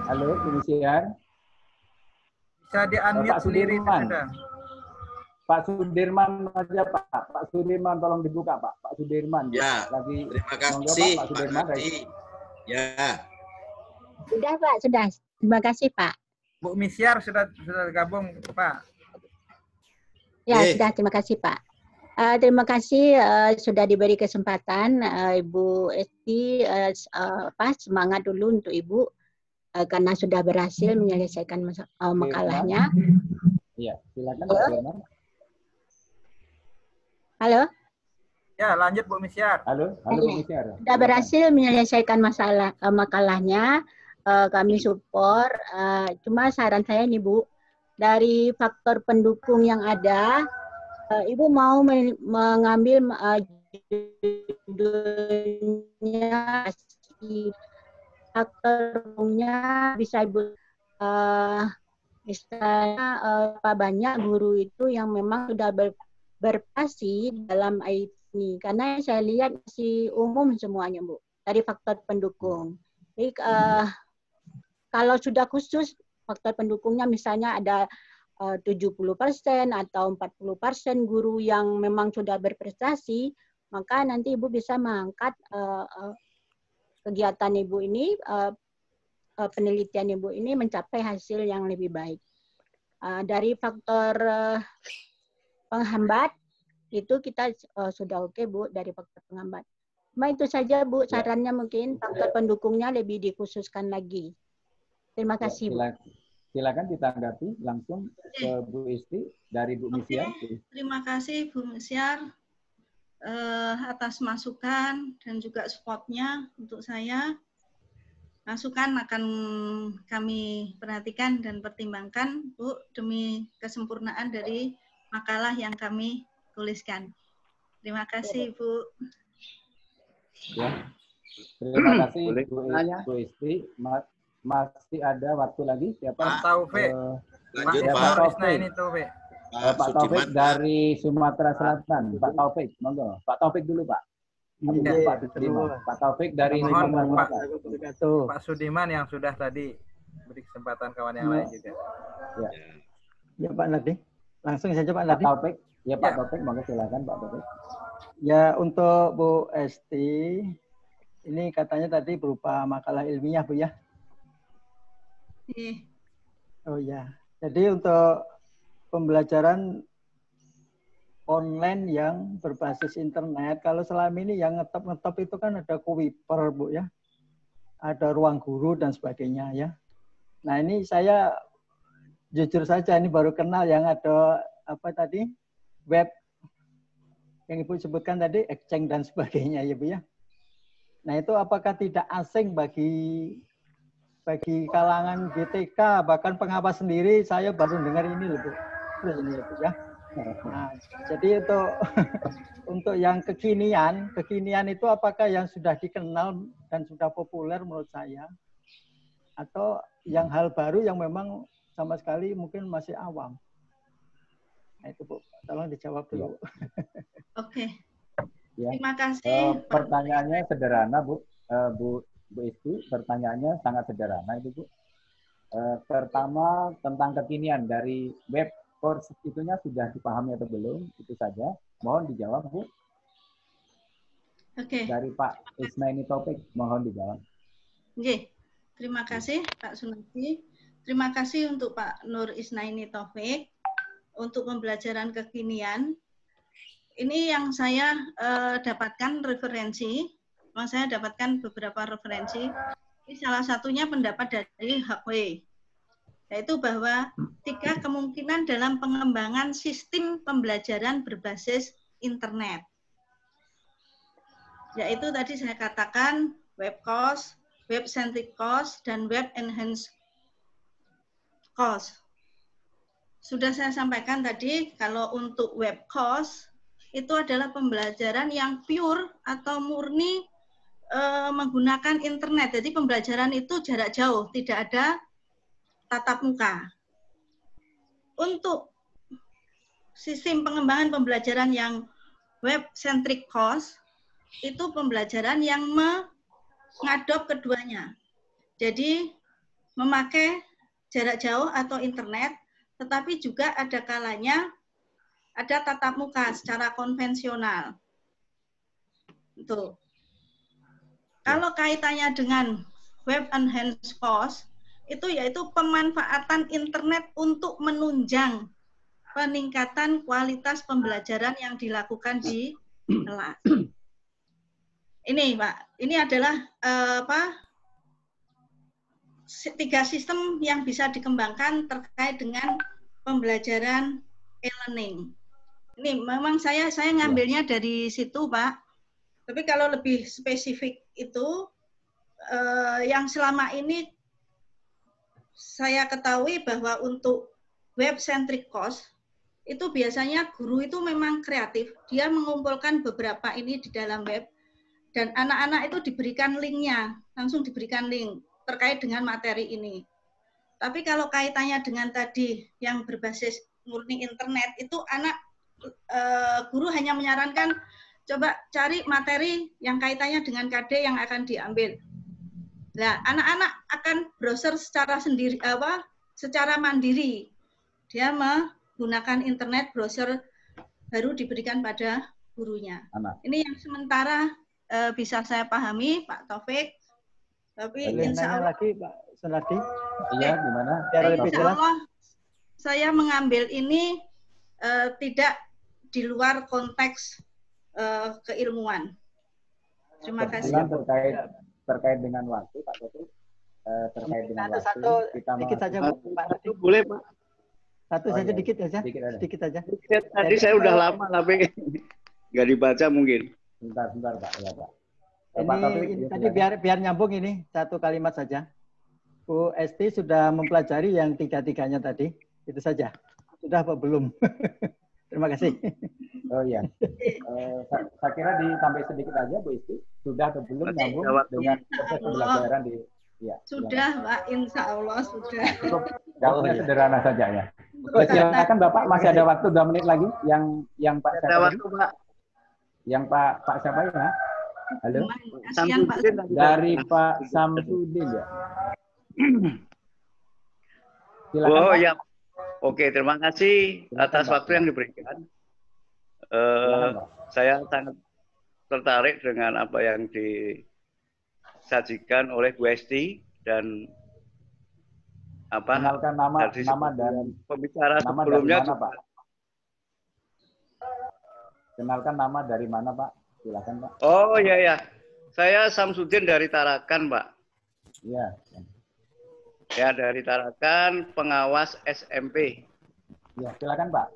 Halo, Bu Misyar. Bisa di-unmute sendiri. Pak Sudirman aja, Pak. Pak Sudirman tolong dibuka, Pak. Pak Sudirman. Ya, lagi terima kasih, Pak Sudirman. Ya. Sudah, Pak. Sudah. Terima kasih, Pak. Bu Misyar sudah gabung, Pak. Ya, sudah. Terima kasih, Pak. Terima kasih sudah diberi kesempatan, Ibu Esti. Semangat dulu untuk Ibu karena sudah berhasil menyelesaikan makalahnya. Iya, silakan, Pak Sudirman. Halo? Ya, lanjut Bu Misyar. Halo Bu Misyar. Sudah berhasil menyelesaikan makalahnya, kami support. Cuma saran saya nih Bu, dari faktor pendukung yang ada, Ibu mau mengambil judulnya faktor pendukungnya bisa Ibu misalnya banyak guru itu yang memang sudah berprestasi dalam IT ini, karena saya lihat masih umum semuanya, Bu, dari faktor pendukung. Jadi kalau sudah khusus faktor pendukungnya misalnya ada 70% atau 40% guru yang memang sudah berprestasi, maka nanti Ibu bisa mengangkat kegiatan Ibu ini, penelitian Ibu ini mencapai hasil yang lebih baik. Dari faktor penghambat itu kita sudah oke, Bu, dari faktor penghambat. Cuma itu saja, Bu, sarannya mungkin faktor pendukungnya lebih dikhususkan lagi. Terima kasih, Bu. Silakan ditanggapi langsung ke Bu Esti dari Bu Misyar. Terima kasih Bu Misyar atas masukan dan juga supportnya untuk saya. Masukan akan kami perhatikan dan pertimbangkan, Bu, demi kesempurnaan dari makalah yang kami tuliskan. Terima kasih, Bu. Ya. Terima kasih, Bu Esti. Masih ada waktu lagi? Siapa? Pak Taufik. Lanjut, Pak Taufik. Pak Taufik dari Sumatera Selatan. Pak Taufik, monggo. Pak Taufik dulu, Pak. Pak Taufik dari Pak Sudiman yang sudah tadi beri kesempatan kawan yang lain juga. Ya Pak Nardi, langsung saja Pak Nardi. Pak Taufik, ya Pak Taufik, monggo silakan Pak Taufik. Ya, untuk Bu Esti, ini katanya tadi berupa makalah ilmiah, Bu ya? Oh ya, jadi untuk pembelajaran online yang berbasis internet, kalau selama ini yang ngetop itu kan ada Kuiper, Bu ya. ada ruang guru dan sebagainya ya. Nah ini saya jujur saja ini baru kenal yang ada apa tadi web yang Ibu sebutkan tadi, Exchange dan sebagainya ya Bu ya. Nah itu apakah tidak asing bagi kalangan GTK, bahkan pengawas sendiri saya baru dengar ini loh Bu. Terus ini ya Bu ya. Nah, jadi itu untuk yang kekinian itu apakah yang sudah dikenal dan sudah populer menurut saya, atau yang hal baru yang memang sama sekali mungkin masih awam. Nah itu Bu, tolong dijawab dulu. Oke. Ya. Terima kasih. Pertanyaannya sederhana Bu, Bu Isti, pertanyaannya sangat sederhana itu Bu. Pertama tentang kekinian dari web course itunya sudah dipahami atau belum? Itu saja. Mohon dijawab Bu. Oke. Dari Pak Isnaini Taufik, mohon dijawab. Oke. Terima kasih Pak Sunardi. Terima kasih untuk Pak Nur Isnaini Taufik untuk pembelajaran kekinian. Ini yang saya dapatkan referensi. Memang saya dapatkan beberapa referensi. Ini salah satunya pendapat dari Huawei, yaitu bahwa 3 kemungkinan dalam pengembangan sistem pembelajaran berbasis internet. Yaitu tadi saya katakan web course, web centric course, dan web enhanced course. Sudah saya sampaikan tadi, kalau untuk web course, itu adalah pembelajaran yang pure atau murni menggunakan internet. Jadi pembelajaran itu jarak jauh, tidak ada tatap muka. Untuk sistem pengembangan pembelajaran yang web-centric course, itu pembelajaran yang mengadop keduanya. Jadi memakai jarak jauh atau internet, tetapi juga ada kalanya ada tatap muka secara konvensional. Itu. Kalau kaitannya dengan web enhanced course, itu yaitu pemanfaatan internet untuk menunjang peningkatan kualitas pembelajaran yang dilakukan di kelas. Ini Pak, ini adalah 3 sistem yang bisa dikembangkan terkait dengan pembelajaran e-learning. Ini memang saya ngambilnya dari situ Pak. Tapi kalau lebih spesifik itu yang selama ini saya ketahui bahwa untuk web-centric course itu biasanya guru itu memang kreatif. Dia mengumpulkan beberapa ini di dalam web dan anak-anak itu diberikan linknya, langsung diberikan link terkait dengan materi ini. Tapi kalau kaitannya dengan tadi yang berbasis murni internet itu guru hanya menyarankan coba cari materi yang kaitannya dengan KD yang akan diambil. Nah, anak-anak akan browser secara secara mandiri. Dia menggunakan internet browser baru diberikan pada gurunya. Ini yang sementara bisa saya pahami, Pak Taufik. Tapi insya Allah lagi Pak Sunardi. Iya, gimana? Insya Allah saya mengambil ini tidak di luar konteks keilmuan. Terima kasih. Terkait dengan waktu, Pak Taufik. Terkait dengan waktu, kita sedikit saja Pak. Boleh Pak. Satu saja dikit aja. Sedikit aja. Tadi saya udah lama tapi nggak dibaca mungkin. Bentar Pak. Ya, Pak. Ini tadi biar nyambung ini satu kalimat saja. Bu Esti sudah mempelajari yang 3-3-nya tadi. Itu saja. Sudah apa belum? Terima kasih. Oh iya. Saya kira ditambah sedikit aja Bu Esti. Sudah atau belum nyambung dengan proses pembelajaran di ya. Sudah Pak, insya Allah sudah. Jawabnya sederhana saja ya. Silakan Bapak, masih ada waktu 2 menit lagi. Yang Pak siapa? Ada waktu Pak. Yang Pak siapa ya? Halo. Samsudin dari Pak Samsudin ya. Silakan, oh Pak. ya. Oke, terima kasih atas waktu yang diberikan. Saya sangat tertarik dengan apa yang disajikan oleh Bu Esti dan kenalkan nama dan pembicara nama sebelumnya dari mana, Pak? Kenalkan nama dari mana, Pak? Silakan, Pak. Oh iya ya. Saya Samsudin dari Tarakan, Pak. Ya. Ya, dari Tarakan, pengawas SMP. Ya, silakan Pak.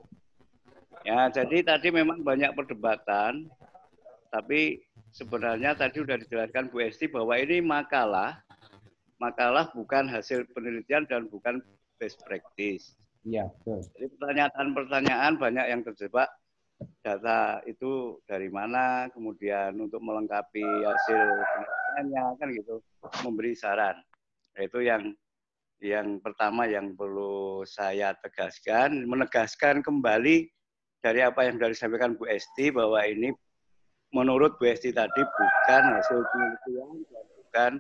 Ya, jadi tadi memang banyak perdebatan, tapi sebenarnya tadi sudah dijelaskan Bu Esti bahwa ini makalah bukan hasil penelitian dan bukan best practice. Iya, betul. Jadi pertanyaan-pertanyaan banyak yang terjebak, data itu dari mana, kemudian untuk melengkapi hasil penelitiannya, kan gitu, memberi saran. Itu yang pertama yang perlu saya tegaskan, menegaskan kembali dari apa yang sudah disampaikan Bu Esti, bahwa ini menurut Bu Esti tadi bukan hasil penelitian, bukan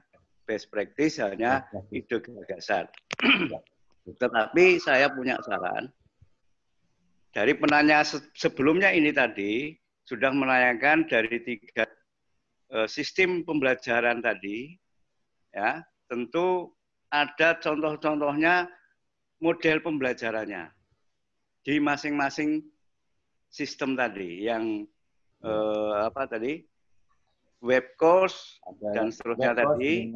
best practice, hanya ide gagasan. Tetapi saya punya saran, dari penanya sebelumnya ini tadi, sudah menanyakan dari 3 sistem pembelajaran tadi, ya tentu ada contoh-contohnya model pembelajarannya di masing-masing sistem tadi, yang apa tadi, web course dan seterusnya tadi.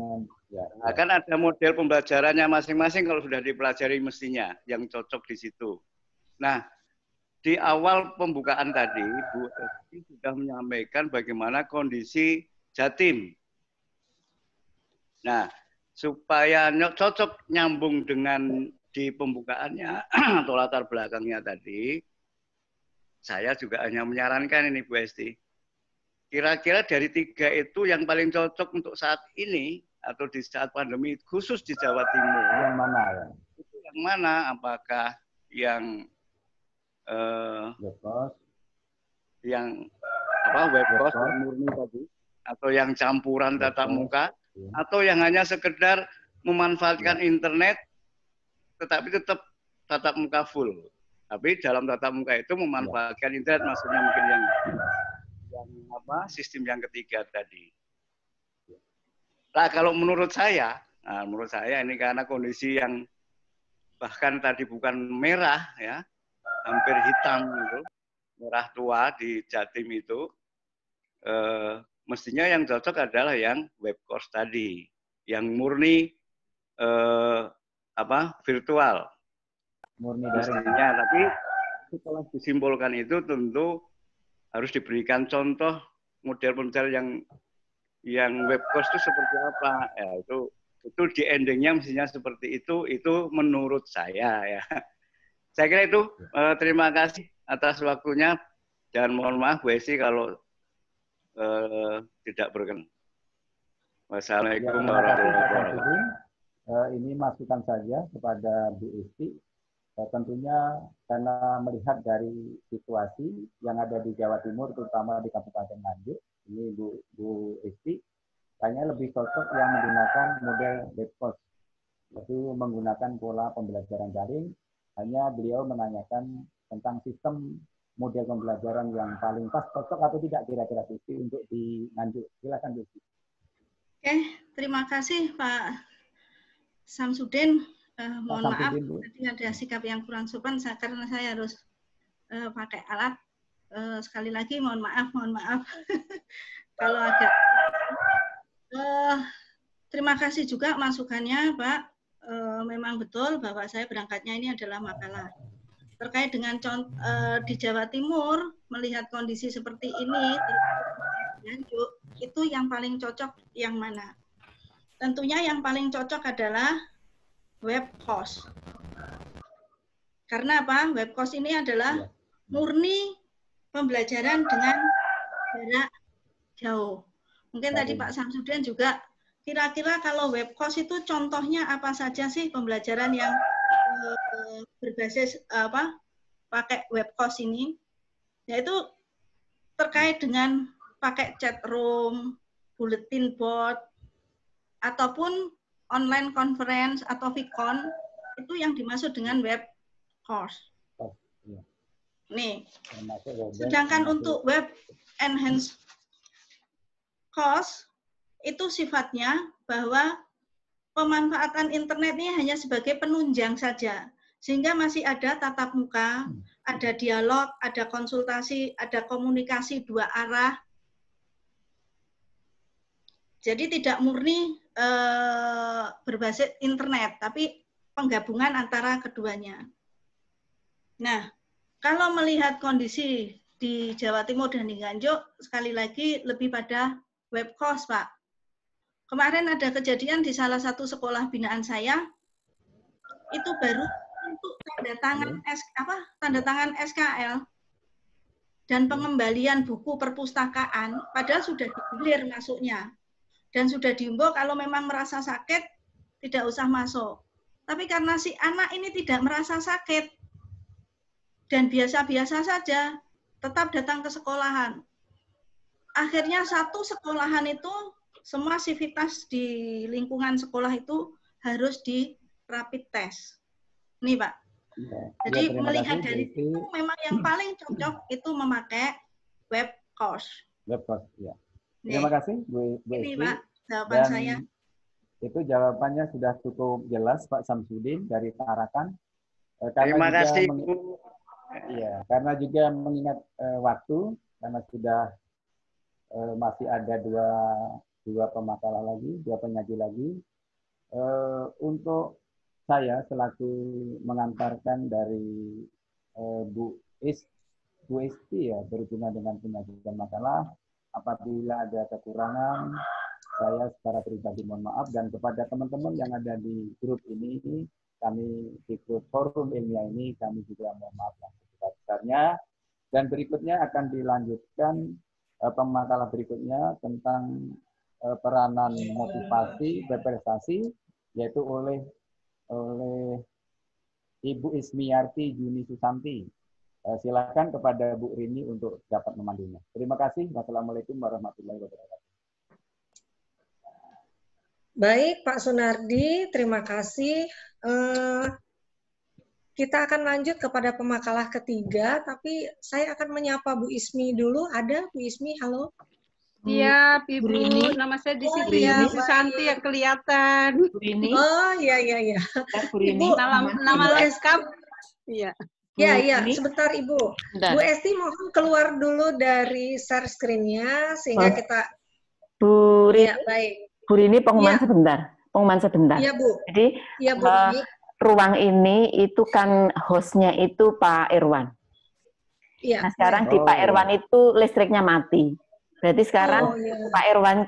Akan ada model pembelajarannya masing-masing kalau sudah dipelajari mestinya yang cocok di situ. Nah, di awal pembukaan tadi Bu Esti sudah menyampaikan bagaimana kondisi Jatim. Nah, supaya cocok nyambung dengan di pembukaannya atau latar belakangnya tadi, saya juga hanya menyarankan ini Bu Esti. Kira-kira dari 3 itu yang paling cocok untuk saat ini atau di saat pandemi khusus di Jawa Timur. Yang mana ya? Itu yang mana? Apakah yang yang web course murni tadi, atau yang campuran tatap muka, atau yang hanya sekedar memanfaatkan internet tetapi tetap tatap muka full. Tapi dalam tatap muka itu memanfaatkan internet, maksudnya mungkin yang sistem yang ketiga tadi. Nah, kalau menurut saya ini karena kondisi yang bahkan tadi bukan merah ya, hampir hitam gitu, merah tua di Jatim itu, mestinya yang cocok adalah yang web course tadi, yang murni virtual. Murni mestinya, tapi setelah disimpulkan itu tentu harus diberikan contoh model-model yang web course itu seperti apa. Ya, itu di endingnya mestinya seperti itu menurut saya ya. Saya kira itu. Terima kasih atas waktunya dan mohon maaf Bu Esti kalau tidak berkenan. Wassalamualaikum warahmatullahi wabarakatuh. Ini masukan saja kepada Bu Esti. Tentunya karena melihat dari situasi yang ada di Jawa Timur, terutama di Kabupaten Nganjuk, ini Bu Esti, kayaknya lebih cocok yang menggunakan model web course, yaitu menggunakan pola pembelajaran daring. Hanya beliau menanyakan tentang sistem model pembelajaran yang paling pas, cocok atau tidak kira-kira Bu Esti untuk di Nganjuk. Silakan Bu Esti. Oke, terima kasih Pak Samsudin. Mohon maaf tadi ada sikap yang kurang sopan karena saya harus pakai alat. Sekali lagi mohon maaf kalau agak. Terima kasih juga masukannya Pak. Memang betul bahwa saya berangkatnya ini adalah makalah. Terkait dengan di Jawa Timur, melihat kondisi seperti ini, itu yang paling cocok yang mana? Tentunya yang paling cocok adalah web course. Karena apa? Web course ini adalah murni pembelajaran dengan jarak jauh. Mungkin tadi Pak Samsudin juga kira-kira kalau web course itu contohnya apa saja sih pembelajaran yang berbasis pakai web course ini? Yaitu terkait dengan pakai chat room, bulletin board, ataupun online conference atau Vicon, itu yang dimaksud dengan web course. Nih, sedangkan untuk web enhanced course, itu sifatnya bahwa pemanfaatan internet ini hanya sebagai penunjang saja. Sehingga masih ada tatap muka, ada dialog, ada konsultasi, ada komunikasi 2 arah. Jadi tidak murni berbasis internet, tapi penggabungan antara keduanya. Nah, kalau melihat kondisi di Jawa Timur dan di Nganjuk, sekali lagi lebih pada web course, Pak. Kemarin ada kejadian di salah satu sekolah binaan saya, itu baru untuk tanda tangan SKL dan pengembalian buku perpustakaan, padahal sudah digilir masuknya. Dan sudah diimbau kalau memang merasa sakit, tidak usah masuk. Tapi karena si anak ini tidak merasa sakit, dan biasa-biasa saja, tetap datang ke sekolahan. Akhirnya satu sekolahan itu, semua aktivitas di lingkungan sekolah itu harus di rapid test. Nih Pak. Ya, jadi ya, melihat dari itu memang yang paling cocok itu memakai web course. Web course, ya. Terima kasih Bu Ini Esti. Pak, jawaban saya. Itu jawabannya sudah cukup jelas Pak Samsudin dari Tarakan. Terima kasih Bu. Iya, karena juga mengingat waktu, karena sudah masih ada dua pemakalah lagi, dua penyaji lagi. Untuk saya selaku mengantarkan dari Bu Esti ya, berhubungan dengan penyajian makalah, apabila ada kekurangan, saya secara pribadi mohon maaf, dan kepada teman-teman yang ada di grup ini, kami di grup forum ilmiah ini, kami juga mohon maaf yang sebesar-besarnya. Dan berikutnya akan dilanjutkan pemakalah berikutnya tentang peranan motivasi berprestasi, yaitu oleh Ibu Ismiyarti Juni Susanti. Silakan kepada Bu Rini untuk dapat memandunya. Terima kasih. Wassalamualaikum warahmatullahi wabarakatuh. Baik, Pak Sunardi, terima kasih. Kita akan lanjut kepada pemakalah ketiga, tapi saya akan menyapa Bu Ismi dulu. Ada Bu Ismi, halo? Iya, Ibu. Nama saya di sini ya, Susanti yang kelihatan. Oh, iya. Ibu, nama lengkap. Iya. Ya, sebentar Ibu. Bu Esti mohon keluar dulu dari share screen-nya, sehingga kita... Bu Rini, ya, baik. Bu Rini, pengumuman sebentar. Iya, Bu. Jadi, ya, Bu Rini. Ruang ini itu kan hostnya itu Pak Irwan. Iya. Nah, sekarang di Pak Irwan itu listriknya mati. Berarti sekarang Pak Irwan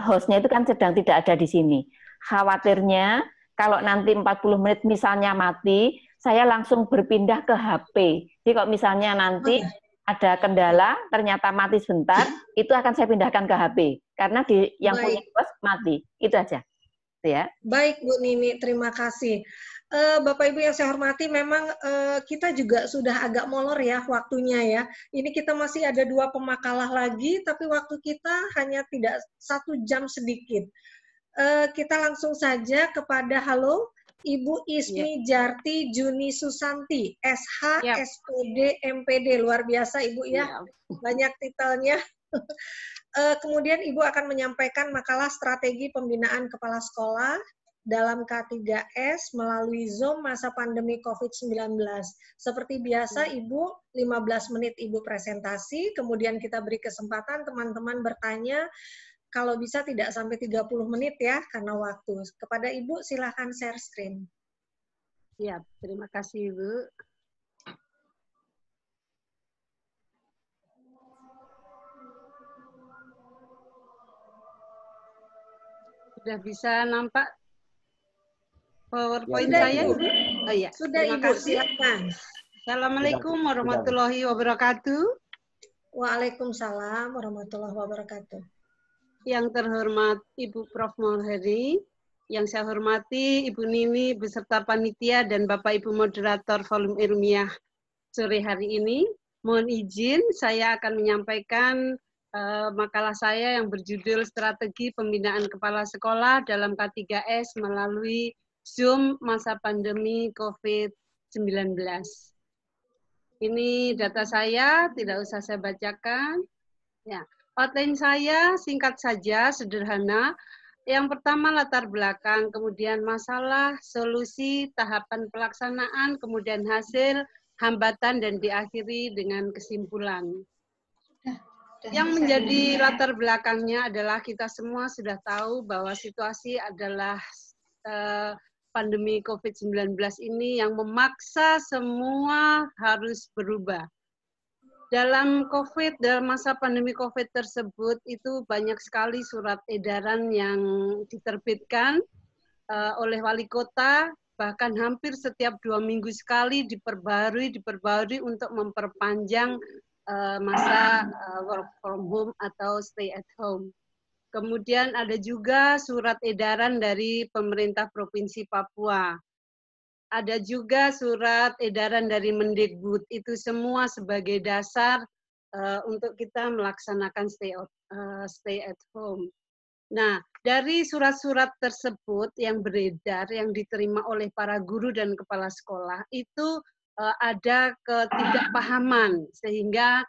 hostnya itu kan sedang tidak ada di sini. Khawatirnya kalau nanti 40 menit misalnya mati, saya langsung berpindah ke HP. Jadi kalau misalnya nanti ada kendala, ternyata mati sebentar, itu akan saya pindahkan ke HP. Karena yang punya host mati. Itu aja. Ya. Baik Bu Nini, terima kasih. Bapak Ibu yang saya hormati, memang kita juga sudah agak molor ya waktunya ya. Ini kita masih ada 2 pemakalah lagi, tapi waktu kita hanya tidak 1 jam sedikit. Kita langsung saja kepada halo Ibu Ismi Jarti Juni Susanti, SH, SPD, MPD. Luar biasa Ibu ya, banyak titelnya. Kemudian Ibu akan menyampaikan makalah strategi pembinaan kepala sekolah dalam K3S melalui Zoom masa pandemi COVID-19. Seperti biasa Ibu, 15 menit Ibu presentasi, kemudian kita beri kesempatan teman-teman bertanya, kalau bisa tidak sampai 30 menit ya, karena waktu. Kepada Ibu, silakan share screen. Ya, terima kasih Ibu. Sudah bisa nampak PowerPoint saya? Oh iya. Sudah Ibu, silakan. Assalamualaikum warahmatullahi wabarakatuh. Waalaikumsalam warahmatullahi wabarakatuh. Yang terhormat Ibu Prof. Mulheri, yang saya hormati Ibu Nini beserta panitia dan Bapak Ibu moderator volume ilmiah sore hari ini. Mohon izin saya akan menyampaikan makalah saya yang berjudul Strategi Pembinaan Kepala Sekolah dalam K3S melalui Zoom masa pandemi COVID-19. Ini data saya, tidak usah saya bacakan. Ya, outline saya singkat saja, sederhana. Yang pertama latar belakang, kemudian masalah, solusi, tahapan pelaksanaan, kemudian hasil, hambatan, dan diakhiri dengan kesimpulan. Yang menjadi latar belakangnya adalah kita semua sudah tahu bahwa situasi adalah pandemi COVID-19 ini yang memaksa semua harus berubah. Dalam masa pandemi COVID tersebut itu banyak sekali surat edaran yang diterbitkan oleh wali kota, bahkan hampir setiap 2 minggu sekali diperbarui untuk memperpanjang masa work from home atau stay at home. Kemudian ada juga surat edaran dari pemerintah Provinsi Papua. Ada juga surat edaran dari Mendikbud. Itu semua sebagai dasar untuk kita melaksanakan stay at home. Nah, dari surat-surat tersebut yang beredar, yang diterima oleh para guru dan kepala sekolah, itu ada ketidakpahaman, sehingga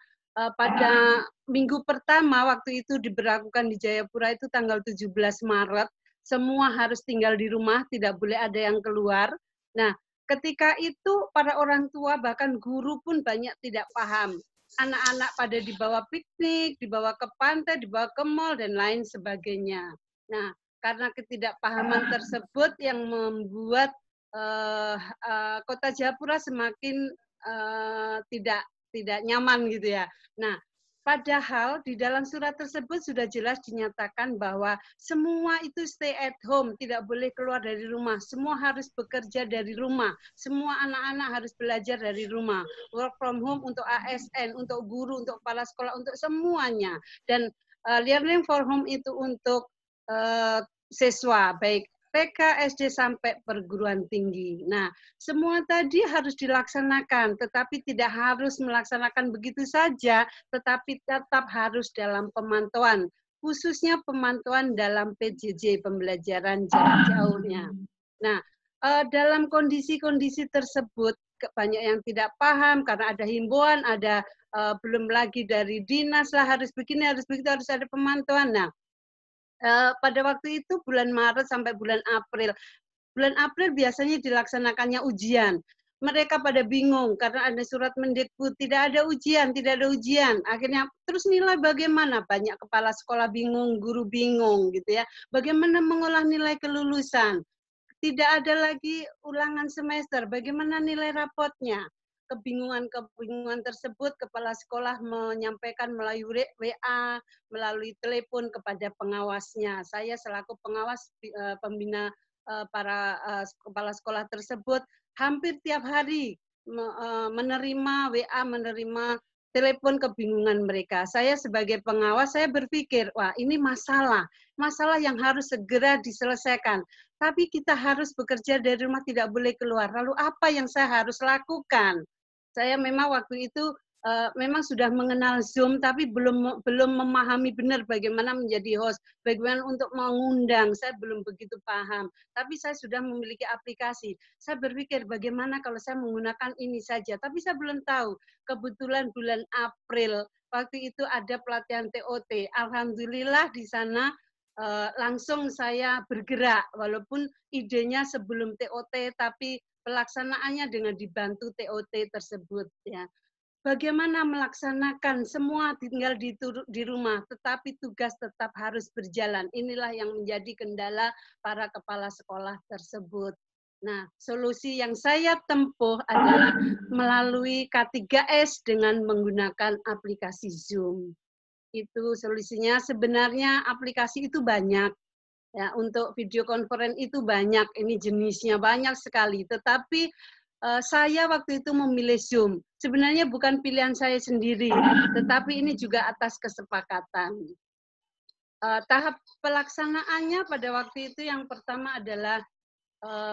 pada minggu pertama waktu itu diberlakukan di Jayapura itu tanggal 17 Maret, semua harus tinggal di rumah, tidak boleh ada yang keluar. Nah, ketika itu para orang tua bahkan guru pun banyak tidak paham. Anak-anak pada dibawa piknik, dibawa ke pantai, dibawa ke mall, dan lain sebagainya. Nah, karena ketidakpahaman tersebut yang membuat Kota Jayapura semakin tidak nyaman gitu ya. Nah, padahal di dalam surat tersebut sudah jelas dinyatakan bahwa semua itu stay at home, tidak boleh keluar dari rumah, semua harus bekerja dari rumah, semua anak-anak harus belajar dari rumah, work from home untuk ASN, untuk guru, untuk kepala sekolah, untuk semuanya. Dan learning from home itu untuk siswa, baik TK, SD, sampai perguruan tinggi. Nah, semua tadi harus dilaksanakan, tetapi tidak harus melaksanakan begitu saja, tetapi tetap harus dalam pemantauan, khususnya pemantauan dalam PJJ, pembelajaran jarak jauhnya. Nah, dalam kondisi-kondisi tersebut, banyak yang tidak paham, karena ada himbauan, ada belum lagi dari dinas lah, harus begini, harus begitu, harus ada pemantauan. Nah, pada waktu itu bulan Maret sampai bulan April. Bulan April biasanya dilaksanakannya ujian. Mereka pada bingung karena ada surat Mendikbud, tidak ada ujian, tidak ada ujian. Akhirnya terus nilai bagaimana? Banyak kepala sekolah bingung, guru bingung gitu ya. Bagaimana mengolah nilai kelulusan? Tidak ada lagi ulangan semester, bagaimana nilai rapotnya? Kebingungan tersebut kepala sekolah menyampaikan melalui WA, melalui telepon kepada pengawasnya. Saya selaku pengawas pembina para kepala sekolah tersebut hampir tiap hari menerima WA, menerima telepon kebingungan mereka. Saya sebagai pengawas, saya berpikir, wah ini masalah yang harus segera diselesaikan. Tapi kita harus bekerja dari rumah, tidak boleh keluar. Lalu apa yang saya harus lakukan? Saya memang waktu itu memang sudah mengenal Zoom, tapi belum memahami benar bagaimana menjadi host, bagaimana untuk mengundang, saya belum begitu paham. Tapi saya sudah memiliki aplikasi. Saya berpikir bagaimana kalau saya menggunakan ini saja, tapi saya belum tahu. Kebetulan bulan April, waktu itu ada pelatihan TOT. Alhamdulillah di sana langsung saya bergerak, walaupun idenya sebelum TOT, tapi pelaksanaannya dengan dibantu TOT tersebut ya. Bagaimana melaksanakan semua tinggal di rumah, tetapi tugas tetap harus berjalan. Inilah yang menjadi kendala para kepala sekolah tersebut. Nah, solusi yang saya tempuh adalah melalui K3S dengan menggunakan aplikasi Zoom. Itu solusinya. Sebenarnya aplikasi itu banyak. Ya, untuk video conference itu banyak, ini jenisnya banyak sekali. Tetapi saya waktu itu memilih Zoom. Sebenarnya bukan pilihan saya sendiri, tetapi ini juga atas kesepakatan. Tahap pelaksanaannya pada waktu itu yang pertama adalah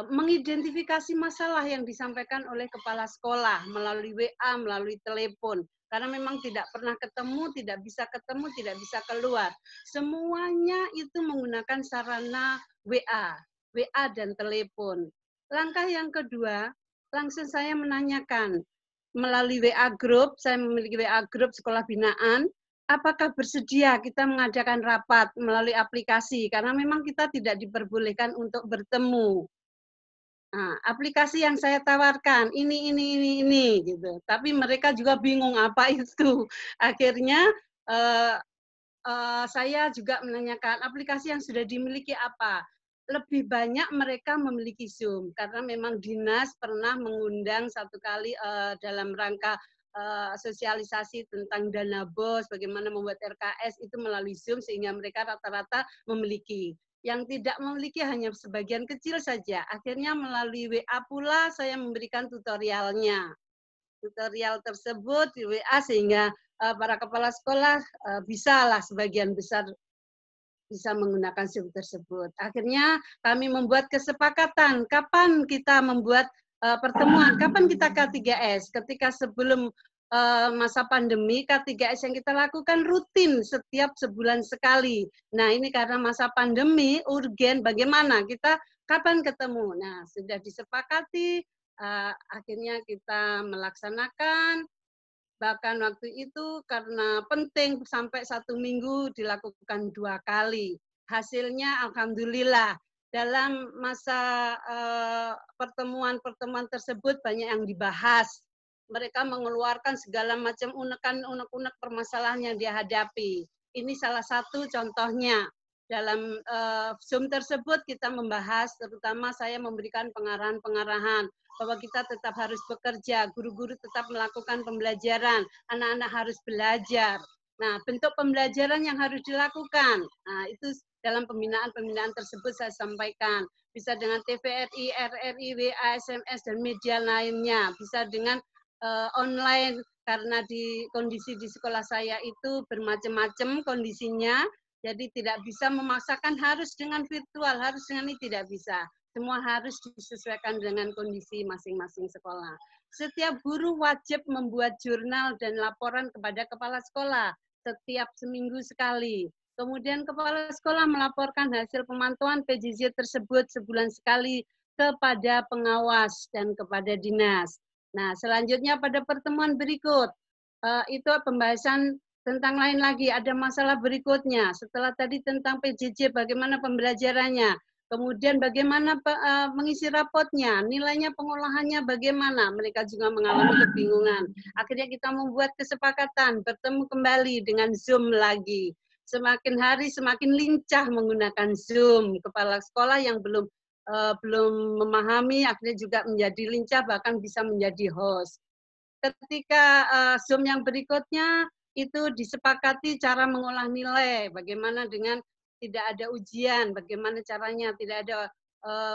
mengidentifikasi masalah yang disampaikan oleh kepala sekolah melalui WA, melalui telepon. Karena memang tidak pernah ketemu, tidak bisa keluar. Semuanya itu menggunakan sarana WA dan telepon. Langkah yang kedua, langsung saya menanyakan melalui WA group, saya memiliki WA group sekolah binaan, apakah bersedia kita mengadakan rapat melalui aplikasi, karena memang kita tidak diperbolehkan untuk bertemu. Nah, aplikasi yang saya tawarkan ini gitu. Tapi mereka juga bingung apa itu. Akhirnya saya juga menanyakan aplikasi yang sudah dimiliki apa. Lebih banyak mereka memiliki Zoom karena memang dinas pernah mengundang satu kali dalam rangka sosialisasi tentang dana BOS, bagaimana membuat RKS itu melalui Zoom sehingga mereka rata-rata memiliki. Yang tidak memiliki hanya sebagian kecil saja. Akhirnya melalui WA pula saya memberikan tutorialnya. Tutorial tersebut di WA sehingga para kepala sekolah bisalah sebagian besar bisa menggunakan Zoom tersebut. Akhirnya kami membuat kesepakatan kapan kita membuat pertemuan, kapan kita K3S. Ketika sebelum masa pandemi, K3S yang kita lakukan rutin setiap sebulan sekali. Nah, ini karena masa pandemi, urgen bagaimana kita kapan ketemu. Nah, sudah disepakati, akhirnya kita melaksanakan. Bahkan waktu itu karena penting sampai 1 minggu dilakukan 2 kali. Hasilnya alhamdulillah dalam masa pertemuan-pertemuan tersebut banyak yang dibahas. Mereka mengeluarkan segala macam unek-unek permasalahan yang dihadapi. Ini salah satu contohnya. Dalam Zoom tersebut kita membahas, terutama saya memberikan pengarahan-pengarahan bahwa kita tetap harus bekerja, guru-guru tetap melakukan pembelajaran, anak-anak harus belajar. Nah, bentuk pembelajaran yang harus dilakukan, nah itu dalam pembinaan-pembinaan tersebut saya sampaikan. Bisa dengan TVRI, RRI, WA, SMS, dan media lainnya. Bisa dengan online, karena kondisi di sekolah saya itu bermacam-macam kondisinya, jadi tidak bisa memaksakan harus dengan virtual, harus dengan ini tidak bisa. Semua harus disesuaikan dengan kondisi masing-masing sekolah. Setiap guru wajib membuat jurnal dan laporan kepada kepala sekolah setiap seminggu sekali. Kemudian kepala sekolah melaporkan hasil pemantauan PJJ tersebut sebulan sekali kepada pengawas dan kepada dinas. Nah, selanjutnya pada pertemuan berikut, itu pembahasan tentang lain lagi, ada masalah berikutnya. Setelah tadi tentang PJJ, bagaimana pembelajarannya, kemudian bagaimana mengisi rapotnya, nilainya pengolahannya bagaimana, mereka juga mengalami kebingungan. Akhirnya kita membuat kesepakatan, bertemu kembali dengan Zoom lagi. Semakin hari semakin lincah menggunakan Zoom. Kepala sekolah yang belum memahami akhirnya juga menjadi lincah, bahkan bisa menjadi host. Ketika Zoom yang berikutnya itu disepakati cara mengolah nilai, bagaimana dengan tidak ada ujian, bagaimana caranya, tidak ada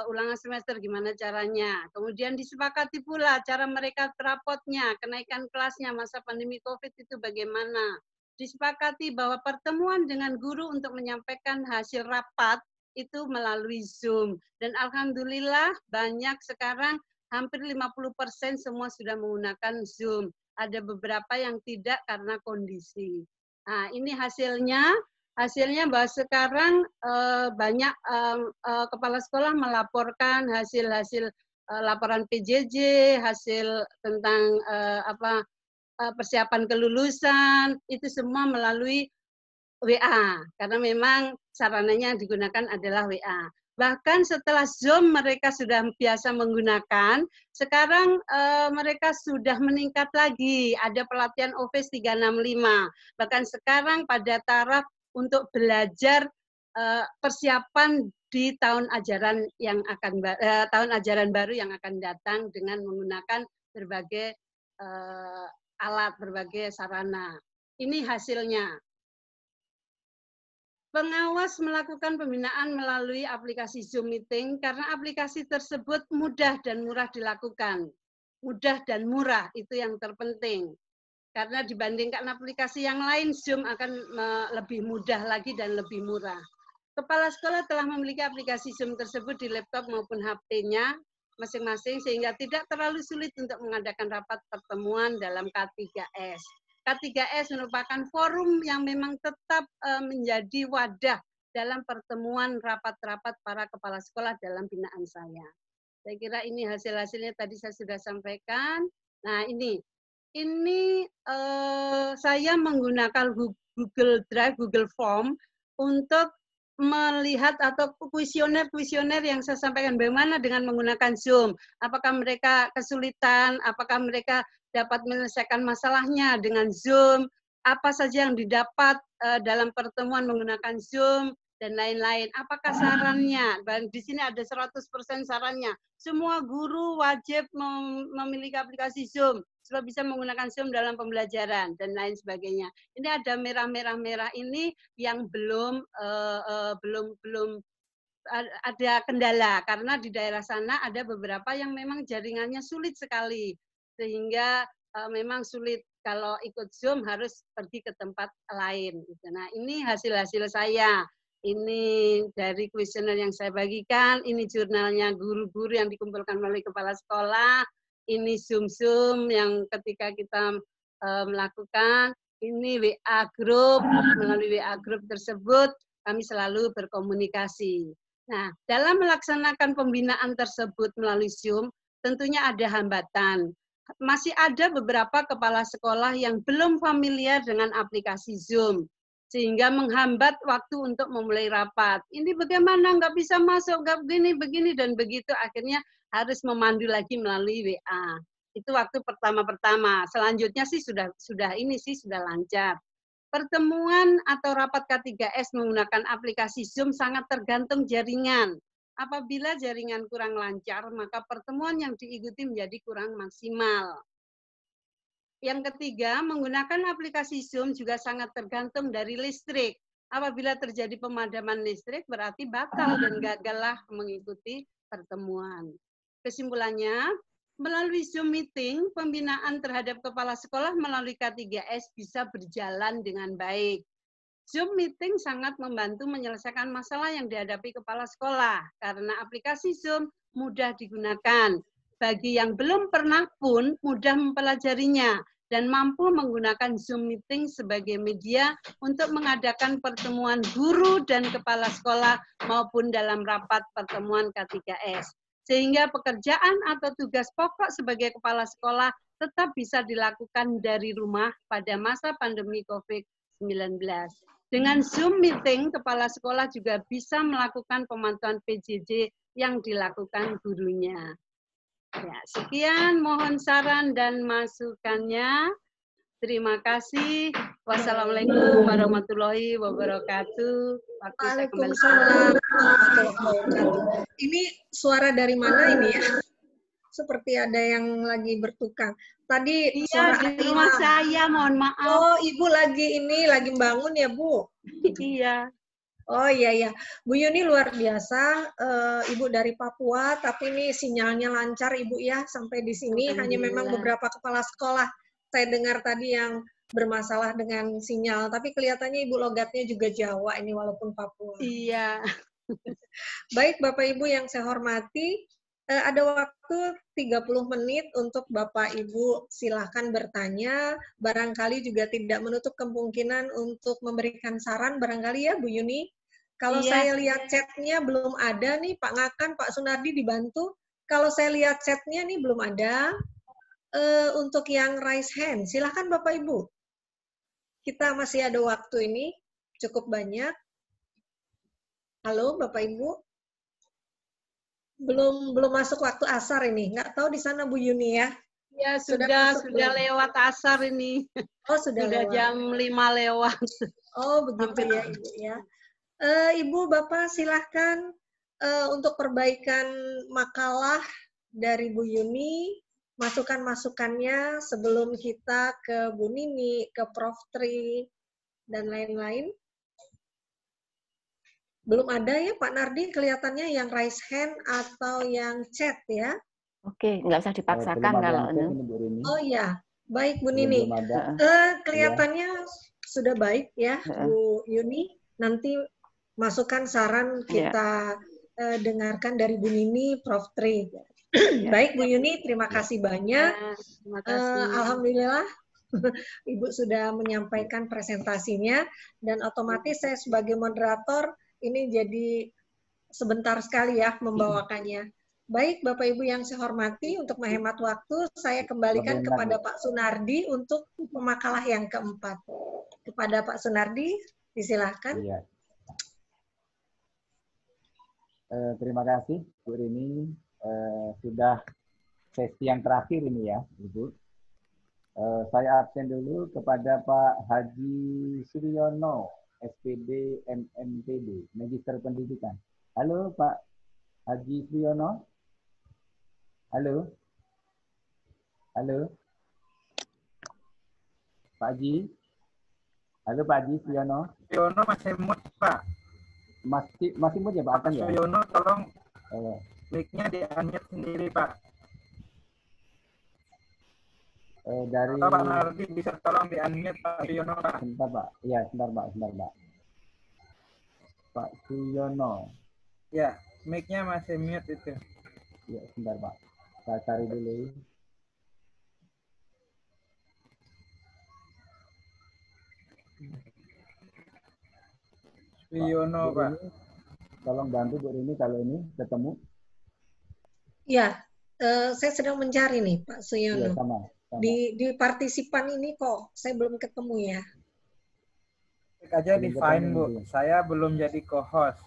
ulangan semester, gimana caranya. Kemudian disepakati pula cara mereka rapotnya, kenaikan kelasnya masa pandemi COVID itu bagaimana. Disepakati bahwa pertemuan dengan guru untuk menyampaikan hasil rapat itu melalui Zoom. Dan alhamdulillah banyak sekarang hampir 50% semua sudah menggunakan Zoom. Ada beberapa yang tidak karena kondisi. Nah, ini hasilnya bahwa sekarang banyak kepala sekolah melaporkan hasil-hasil laporan PJJ, hasil tentang persiapan kelulusan, itu semua melalui WA, karena memang sarananya yang digunakan adalah WA. Bahkan setelah Zoom mereka sudah biasa menggunakan, sekarang mereka sudah meningkat lagi. Ada pelatihan Office 365. Bahkan sekarang pada taraf untuk belajar persiapan di tahun ajaran tahun ajaran baru yang akan datang dengan menggunakan berbagai alat, berbagai sarana. Ini hasilnya. Pengawas melakukan pembinaan melalui aplikasi Zoom Meeting karena aplikasi tersebut mudah dan murah dilakukan. Mudah dan murah, itu yang terpenting. Karena dibandingkan aplikasi yang lain, Zoom akan lebih mudah lagi dan lebih murah. Kepala sekolah telah memiliki aplikasi Zoom tersebut di laptop maupun HP-nya masing-masing sehingga tidak terlalu sulit untuk mengadakan rapat pertemuan dalam K3S. K3S merupakan forum yang memang tetap menjadi wadah dalam pertemuan rapat-rapat para kepala sekolah dalam binaan saya. Saya kira ini hasil-hasilnya tadi saya sudah sampaikan. Nah, ini saya menggunakan Google Drive, Google Form untuk melihat atau kuesioner yang saya sampaikan bagaimana dengan menggunakan Zoom. Apakah mereka kesulitan, apakah mereka dapat menyelesaikan masalahnya dengan Zoom, apa saja yang didapat dalam pertemuan menggunakan Zoom, dan lain-lain. Apakah sarannya? Dan di sini ada 100% sarannya. Semua guru wajib memiliki aplikasi Zoom supaya bisa menggunakan Zoom dalam pembelajaran dan lain sebagainya. Ini ada merah-merah ini yang belum ada kendala karena di daerah sana ada beberapa yang memang jaringannya sulit sekali sehingga memang sulit kalau ikut Zoom harus pergi ke tempat lain. Nah, ini hasil-hasil saya. Ini dari kuesioner yang saya bagikan, ini jurnalnya guru-guru yang dikumpulkan melalui kepala sekolah, ini Zoom-Zoom yang ketika kita melakukan, ini WA group, melalui WA group tersebut kami selalu berkomunikasi. Nah, dalam melaksanakan pembinaan tersebut melalui Zoom, tentunya ada hambatan. Masih ada beberapa kepala sekolah yang belum familiar dengan aplikasi Zoom, sehingga menghambat waktu untuk memulai rapat. Ini bagaimana, nggak bisa masuk, nggak begini, dan begitu. Akhirnya harus memandu lagi melalui WA. Itu waktu pertama-pertama. Selanjutnya sih sudah lancar. Pertemuan atau rapat K3S menggunakan aplikasi Zoom sangat tergantung jaringan. Apabila jaringan kurang lancar, maka pertemuan yang diikuti menjadi kurang maksimal. Yang ketiga, menggunakan aplikasi Zoom juga sangat tergantung dari listrik. Apabila terjadi pemadaman listrik, berarti batal dan gagallah mengikuti pertemuan. Kesimpulannya, melalui Zoom meeting, pembinaan terhadap kepala sekolah melalui K3S bisa berjalan dengan baik. Zoom meeting sangat membantu menyelesaikan masalah yang dihadapi kepala sekolah, karena aplikasi Zoom mudah digunakan. Bagi yang belum pernah pun mudah mempelajarinya dan mampu menggunakan Zoom meeting sebagai media untuk mengadakan pertemuan guru dan kepala sekolah maupun dalam rapat pertemuan K3S. Sehingga pekerjaan atau tugas pokok sebagai kepala sekolah tetap bisa dilakukan dari rumah pada masa pandemi COVID-19. Dengan Zoom meeting, kepala sekolah juga bisa melakukan pemantauan PJJ yang dilakukan gurunya. Ya, sekian, mohon saran dan masukannya. Terima kasih. Wassalamualaikum warahmatullahi wabarakatuh. Waalaikumsalam warahmatullahi wabarakatuh. Ini suara dari mana ini ya? Seperti ada yang lagi bertukang. Tadi suara di rumah saya, mohon maaf. Oh, Ibu lagi bangun ya, Bu? Iya. Oh iya. Bu Yuni luar biasa, Ibu dari Papua, tapi ini sinyalnya lancar Ibu ya sampai di sini. Hanya memang beberapa kepala sekolah saya dengar tadi yang bermasalah dengan sinyal, tapi kelihatannya Ibu logatnya juga Jawa ini walaupun Papua. Iya. Baik Bapak Ibu yang saya hormati, ada waktu 30 menit untuk Bapak Ibu silahkan bertanya, barangkali juga tidak menutup kemungkinan untuk memberikan saran barangkali ya Bu Yuni. Kalau saya lihat chatnya belum ada nih, Pak Ngakan, Pak Sunardi dibantu. Kalau saya lihat chatnya nih belum ada. Untuk yang raise hand, silahkan Bapak Ibu. Kita masih ada waktu ini, cukup banyak. Halo Bapak Ibu. Belum masuk waktu asar ini. Nggak tahu di sana Bu Yuni ya. Ya, sudah lewat asar ini. Oh, sudah lewat. Jam 5 lewat. Oh, begitu ya Ibu ya. Ibu, Bapak silahkan untuk perbaikan makalah dari Bu Yuni, masukan-masukannya sebelum kita ke Bu Nini, ke Prof. Tri, dan lain-lain. Belum ada ya Pak Nardi kelihatannya yang raise hand atau yang chat ya? Oke, nggak usah dipaksakan kalau Oh ya, baik Bu Nini. Kelihatannya sudah baik ya Bu Yuni. Nanti masukan saran kita dengarkan dari Bu Nini, Prof. Tri. Baik Bu Yuni, terima kasih banyak. Terima kasih. Alhamdulillah Ibu sudah menyampaikan presentasinya dan otomatis saya sebagai moderator ini jadi sebentar sekali ya membawakannya. Baik Bapak Ibu yang saya hormati, untuk menghemat waktu saya kembalikan kepada Pak Sunardi untuk pemakalah yang keempat. Kepada Pak Sunardi, disilahkan. Iya. Terima kasih Bu Rini. Sudah sesi yang terakhir ini ya Ibu. Saya absen dulu kepada Pak Haji Suryono, SPD MMPD, Magister Pendidikan. Halo Pak Haji Suryono. Halo. Halo. Pak Haji. Halo Pak Haji Suryono. Suryono masih mute, Pak. Masih mute ya Pak? Pak Suryono, tolong ya? mic-nya di-unmute sendiri, Pak. Dari Atau Pak Nardi bisa tolong di-unmute Pak Suryono, Pak. Sebentar Pak. Iya, sebentar Pak. Pak Suryono. Ya, mic-nya masih mute itu. Ya, sebentar Pak. Saya cari dulu. Suryono, Pak. Tolong bantu Bu Rini kalau ini ketemu. Ya, saya sedang mencari nih Pak Suryono. Iya, sama. Di partisipan ini kok saya belum ketemu ya. Klik aja di find, Bu. Saya belum jadi co-host.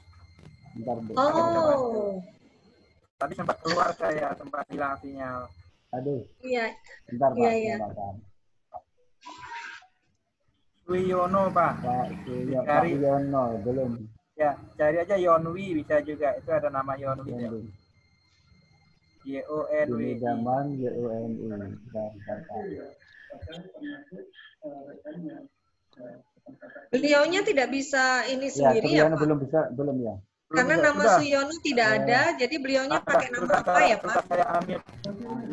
Bentar, Bu. Oh. Tadi sempat keluar saya, sempat hilang sinyal. Aduh. Iya. Bentar, Pak. Iya. Suryono, Pak. Pak Suryono, belum. Ya, cari aja Yonwi bisa juga. Itu ada nama Yonwi. Y-O-N-W-I. Daman, Y-O-N-I. Beliaunya tidak bisa ini sendiri ya, Pak? Belum ya. Karena nama Suryono tidak ada, jadi beliaunya pakai nama apa ya, Pak?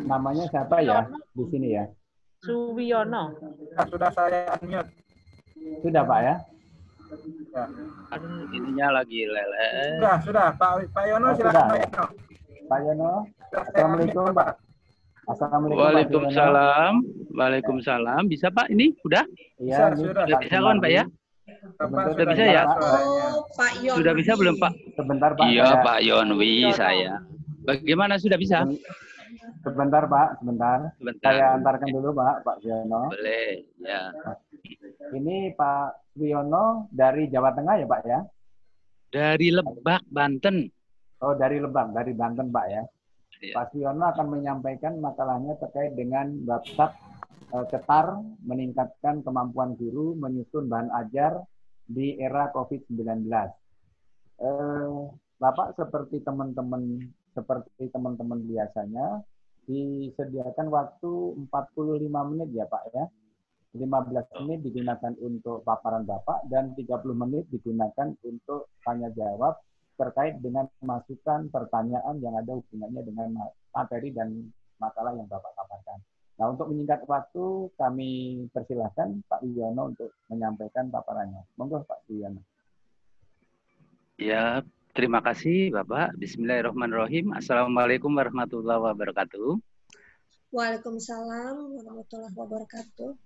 Namanya siapa ya di sini ya? Suwiono. Sudah saya unmute. Sudah Pak ya? Ya. Ininya lagi lele. Sudah. Pak Yono silakan. Ya? Pak Yono. Assalamualaikum Pak. Assalamualaikum. Waalaikumsalam. Waalaikumsalam. Bisa Pak ini? Udah? Iya. Sudah bisa kan Pak ya? Sudah bisa ya? Oh, Pak Yonwi. Sudah bisa belum Pak? Sebentar Pak. Iya Pak Yonwi saya. Bagaimana sudah bisa? Sebentar Pak, sebentar. Saya antarkan dulu Pak Suryono. Boleh, ya. Ini Pak Suryono dari Jawa Tengah ya Pak ya? Dari Lebak, Banten. Oh, dari Lebak, dari Banten Pak ya. Ya. Pak Suryono akan menyampaikan makalahnya terkait dengan WhatsApp cetar meningkatkan kemampuan guru menyusun bahan ajar di era COVID-19. Bapak seperti teman-teman biasanya disediakan waktu 45 menit ya Pak ya. 15 menit digunakan untuk paparan Bapak dan 30 menit digunakan untuk tanya jawab terkait dengan masukan pertanyaan yang ada hubungannya dengan materi dan makalah yang Bapak paparkan. Nah, untuk menyingkat waktu, kami persilahkan Pak Suryono untuk menyampaikan paparannya. Monggo Pak Suryono. Ya, terima kasih Bapak. Bismillahirrahmanirrahim. Assalamualaikum warahmatullahi wabarakatuh. Waalaikumsalam warahmatullahi wabarakatuh.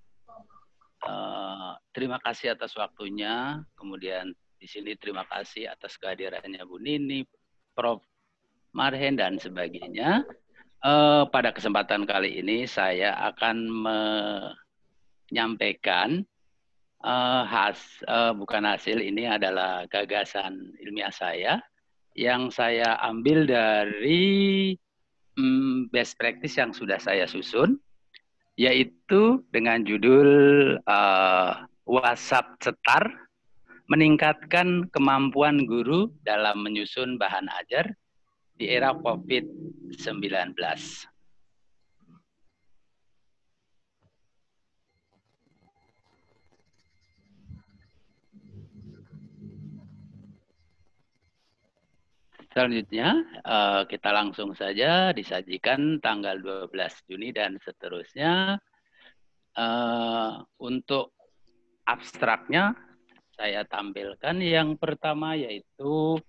Terima kasih atas waktunya. Kemudian di sini terima kasih atas kehadirannya Bu Nini, Prof. Marhen, dan sebagainya. Pada kesempatan kali ini saya akan menyampaikan bukan hasil, ini adalah gagasan ilmiah saya yang saya ambil dari best practice yang sudah saya susun, yaitu dengan judul WhatsApp cetar meningkatkan kemampuan guru dalam menyusun bahan ajar di era COVID-19. Selanjutnya, kita langsung saja disajikan tanggal 12 Juni dan seterusnya. Untuk abstraknya, saya tampilkan yang pertama yaitu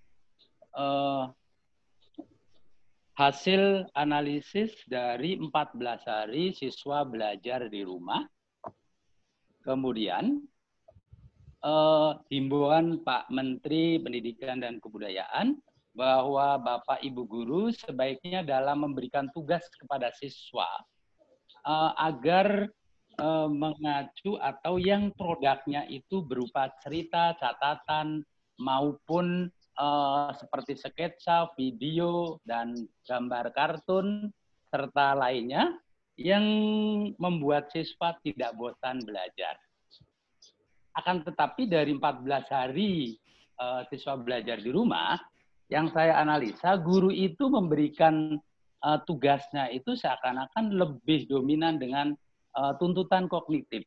hasil analisis dari 14 hari siswa belajar di rumah. Kemudian, himbauan Pak Menteri Pendidikan dan Kebudayaan bahwa Bapak Ibu Guru sebaiknya dalam memberikan tugas kepada siswa agar mengacu atau yang produknya itu berupa cerita, catatan, maupun seperti sketsa, video, dan gambar kartun, serta lainnya, yang membuat siswa tidak bosan belajar. Akan tetapi dari 14 hari siswa belajar di rumah, yang saya analisa, guru itu memberikan tugasnya itu seakan-akan lebih dominan dengan tuntutan kognitif.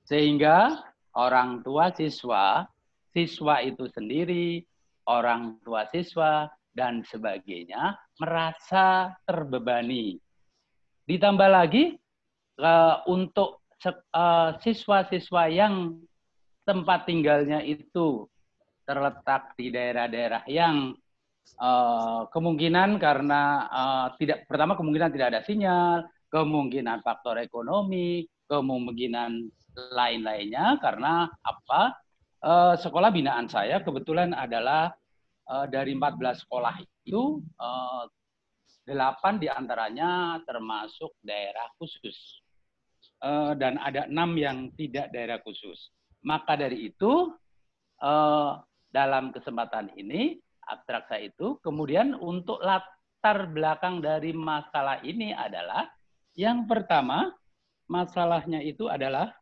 Sehingga orang tua siswa, siswa itu sendiri, orang tua siswa, dan sebagainya merasa terbebani. Ditambah lagi, untuk siswa-siswa yang tempat tinggalnya itu terletak di daerah-daerah yang kemungkinan karena pertama kemungkinan tidak ada sinyal, kemungkinan faktor ekonomi, kemungkinan lain-lainnya karena apa? Sekolah binaan saya kebetulan adalah dari 14 sekolah itu 8 diantaranya termasuk daerah khusus dan ada 6 yang tidak daerah khusus. Maka dari itu dalam kesempatan ini abstrak saya itu kemudian untuk latar belakang dari masalah ini adalah yang pertama masalahnya itu adalah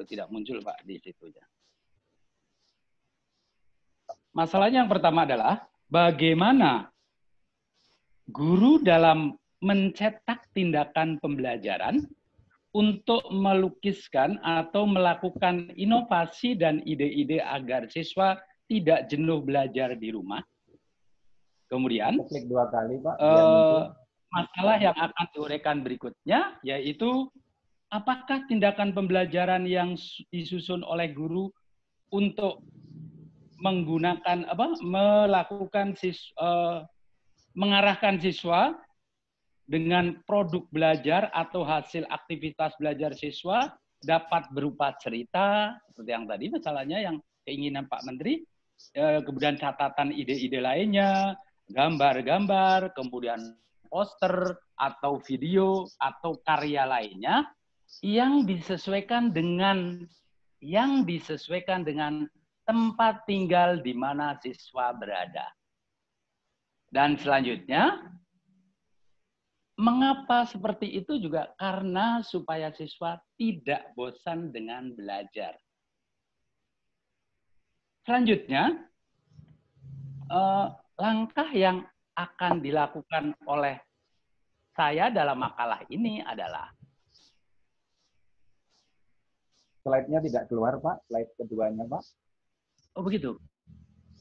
tidak muncul Pak di situ ya. Masalahnya yang pertama adalah bagaimana guru dalam mencetak tindakan pembelajaran untuk melukiskan atau melakukan inovasi dan ide-ide agar siswa tidak jenuh belajar di rumah. Kemudian, klik 2 kali, Pak. Masalah yang akan diuraikan berikutnya, yaitu apakah tindakan pembelajaran yang disusun oleh guru untuk menggunakan mengarahkan siswa dengan produk belajar atau hasil aktivitas belajar siswa dapat berupa cerita, seperti yang tadi masalahnya yang keinginan Pak Menteri, kemudian catatan ide-ide lainnya, gambar-gambar, kemudian poster atau video atau karya lainnya yang disesuaikan dengan tempat tinggal di mana siswa berada. Dan selanjutnya, mengapa seperti itu juga karena supaya siswa tidak bosan dengan belajar. Selanjutnya, langkah yang akan dilakukan oleh saya dalam makalah ini adalah slide-nya tidak keluar, Pak. Slide keduanya, Pak. Oh, begitu?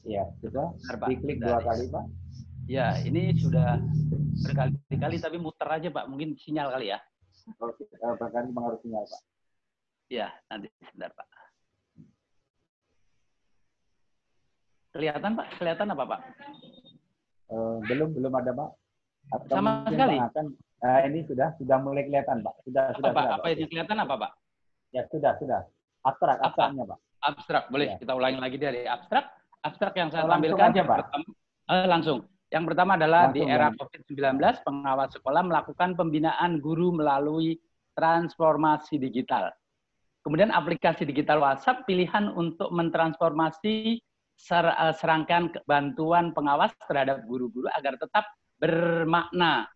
Ya, sudah. Diklik 2 kali, Pak. Ya, ini sudah berkali-kali tapi muter aja Pak, mungkin sinyal kali ya. Bahkan pengaruh sinyal Pak. Ya, nanti sebentar Pak. Kelihatan Pak? Kelihatan apa Pak? Belum ada Pak. Atau sama sekali. Ini sudah mulai kelihatan Pak. Sudah. Apa yang kelihatan apa Pak? Ya sudah. Abstraknya Pak. Abstrak, boleh ya. Kita ulangi lagi dari abstrak. Abstrak yang saya langsung tampilkan aja, Pak. Langsung. Yang pertama adalah di era COVID-19, pengawas sekolah melakukan pembinaan guru melalui transformasi digital. Kemudian aplikasi digital WhatsApp pilihan untuk mentransformasi serangkaian bantuan pengawas terhadap guru-guru agar tetap bermakna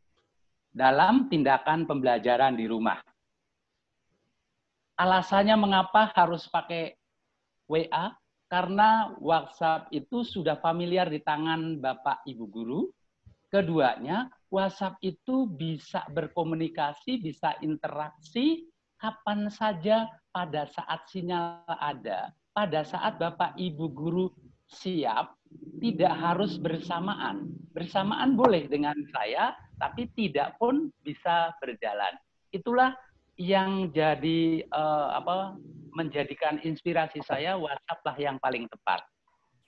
dalam tindakan pembelajaran di rumah. Alasannya mengapa harus pakai WA? Karena WhatsApp itu sudah familiar di tangan Bapak Ibu Guru. Keduanya, WhatsApp itu bisa berkomunikasi, bisa interaksi kapan saja pada saat sinyal ada. Pada saat Bapak Ibu Guru siap, tidak harus bersamaan. Bersamaan boleh dengan saya, tapi tidak pun bisa berjalan. Itulah yang jadi menjadikan inspirasi saya WhatsApp lah yang paling tepat.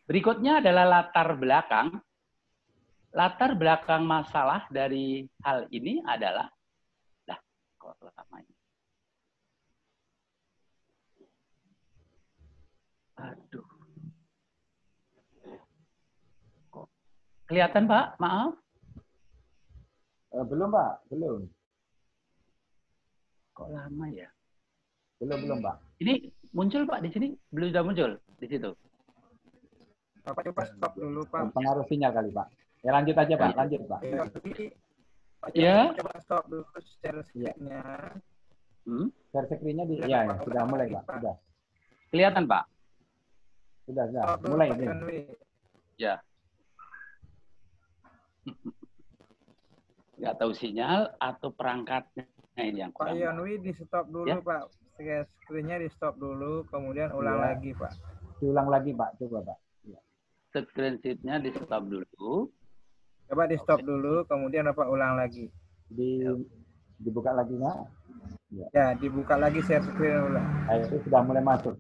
Berikutnya adalah latar belakang. Latar belakang masalah dari hal ini adalah, kok lamanya? Aduh. Kok kelihatan Pak? Maaf. Belum Pak, belum. Kok lama ya? Belum Pak. Ini muncul Pak di sini? Belum sudah muncul di situ. Bapak coba stop dulu Pak. Pengaruh sinyal kali Pak. Ya lanjut aja Pak, lanjut Pak. Ya. Coba stop dulu share screen-nya. Share screen-nya ya, sudah mulai, Pak. Sudah. Kelihatan, Pak? Sudah. Mulai ini. Ya. Nggak tahu sinyal atau perangkatnya ini yang kurang. Pak Yonwi di stop dulu, ya? Pak. Screen-nya di stop dulu, kemudian ulang lagi, Pak. Diulang lagi, Pak. Coba, Pak. Ya. Screen sheet-nya di stop dulu. Coba di stop dulu, kemudian Bapak ulang lagi. Dibuka lagi nggak? Ya, dibuka lagi share screen ulang. Itu sudah mulai masuk.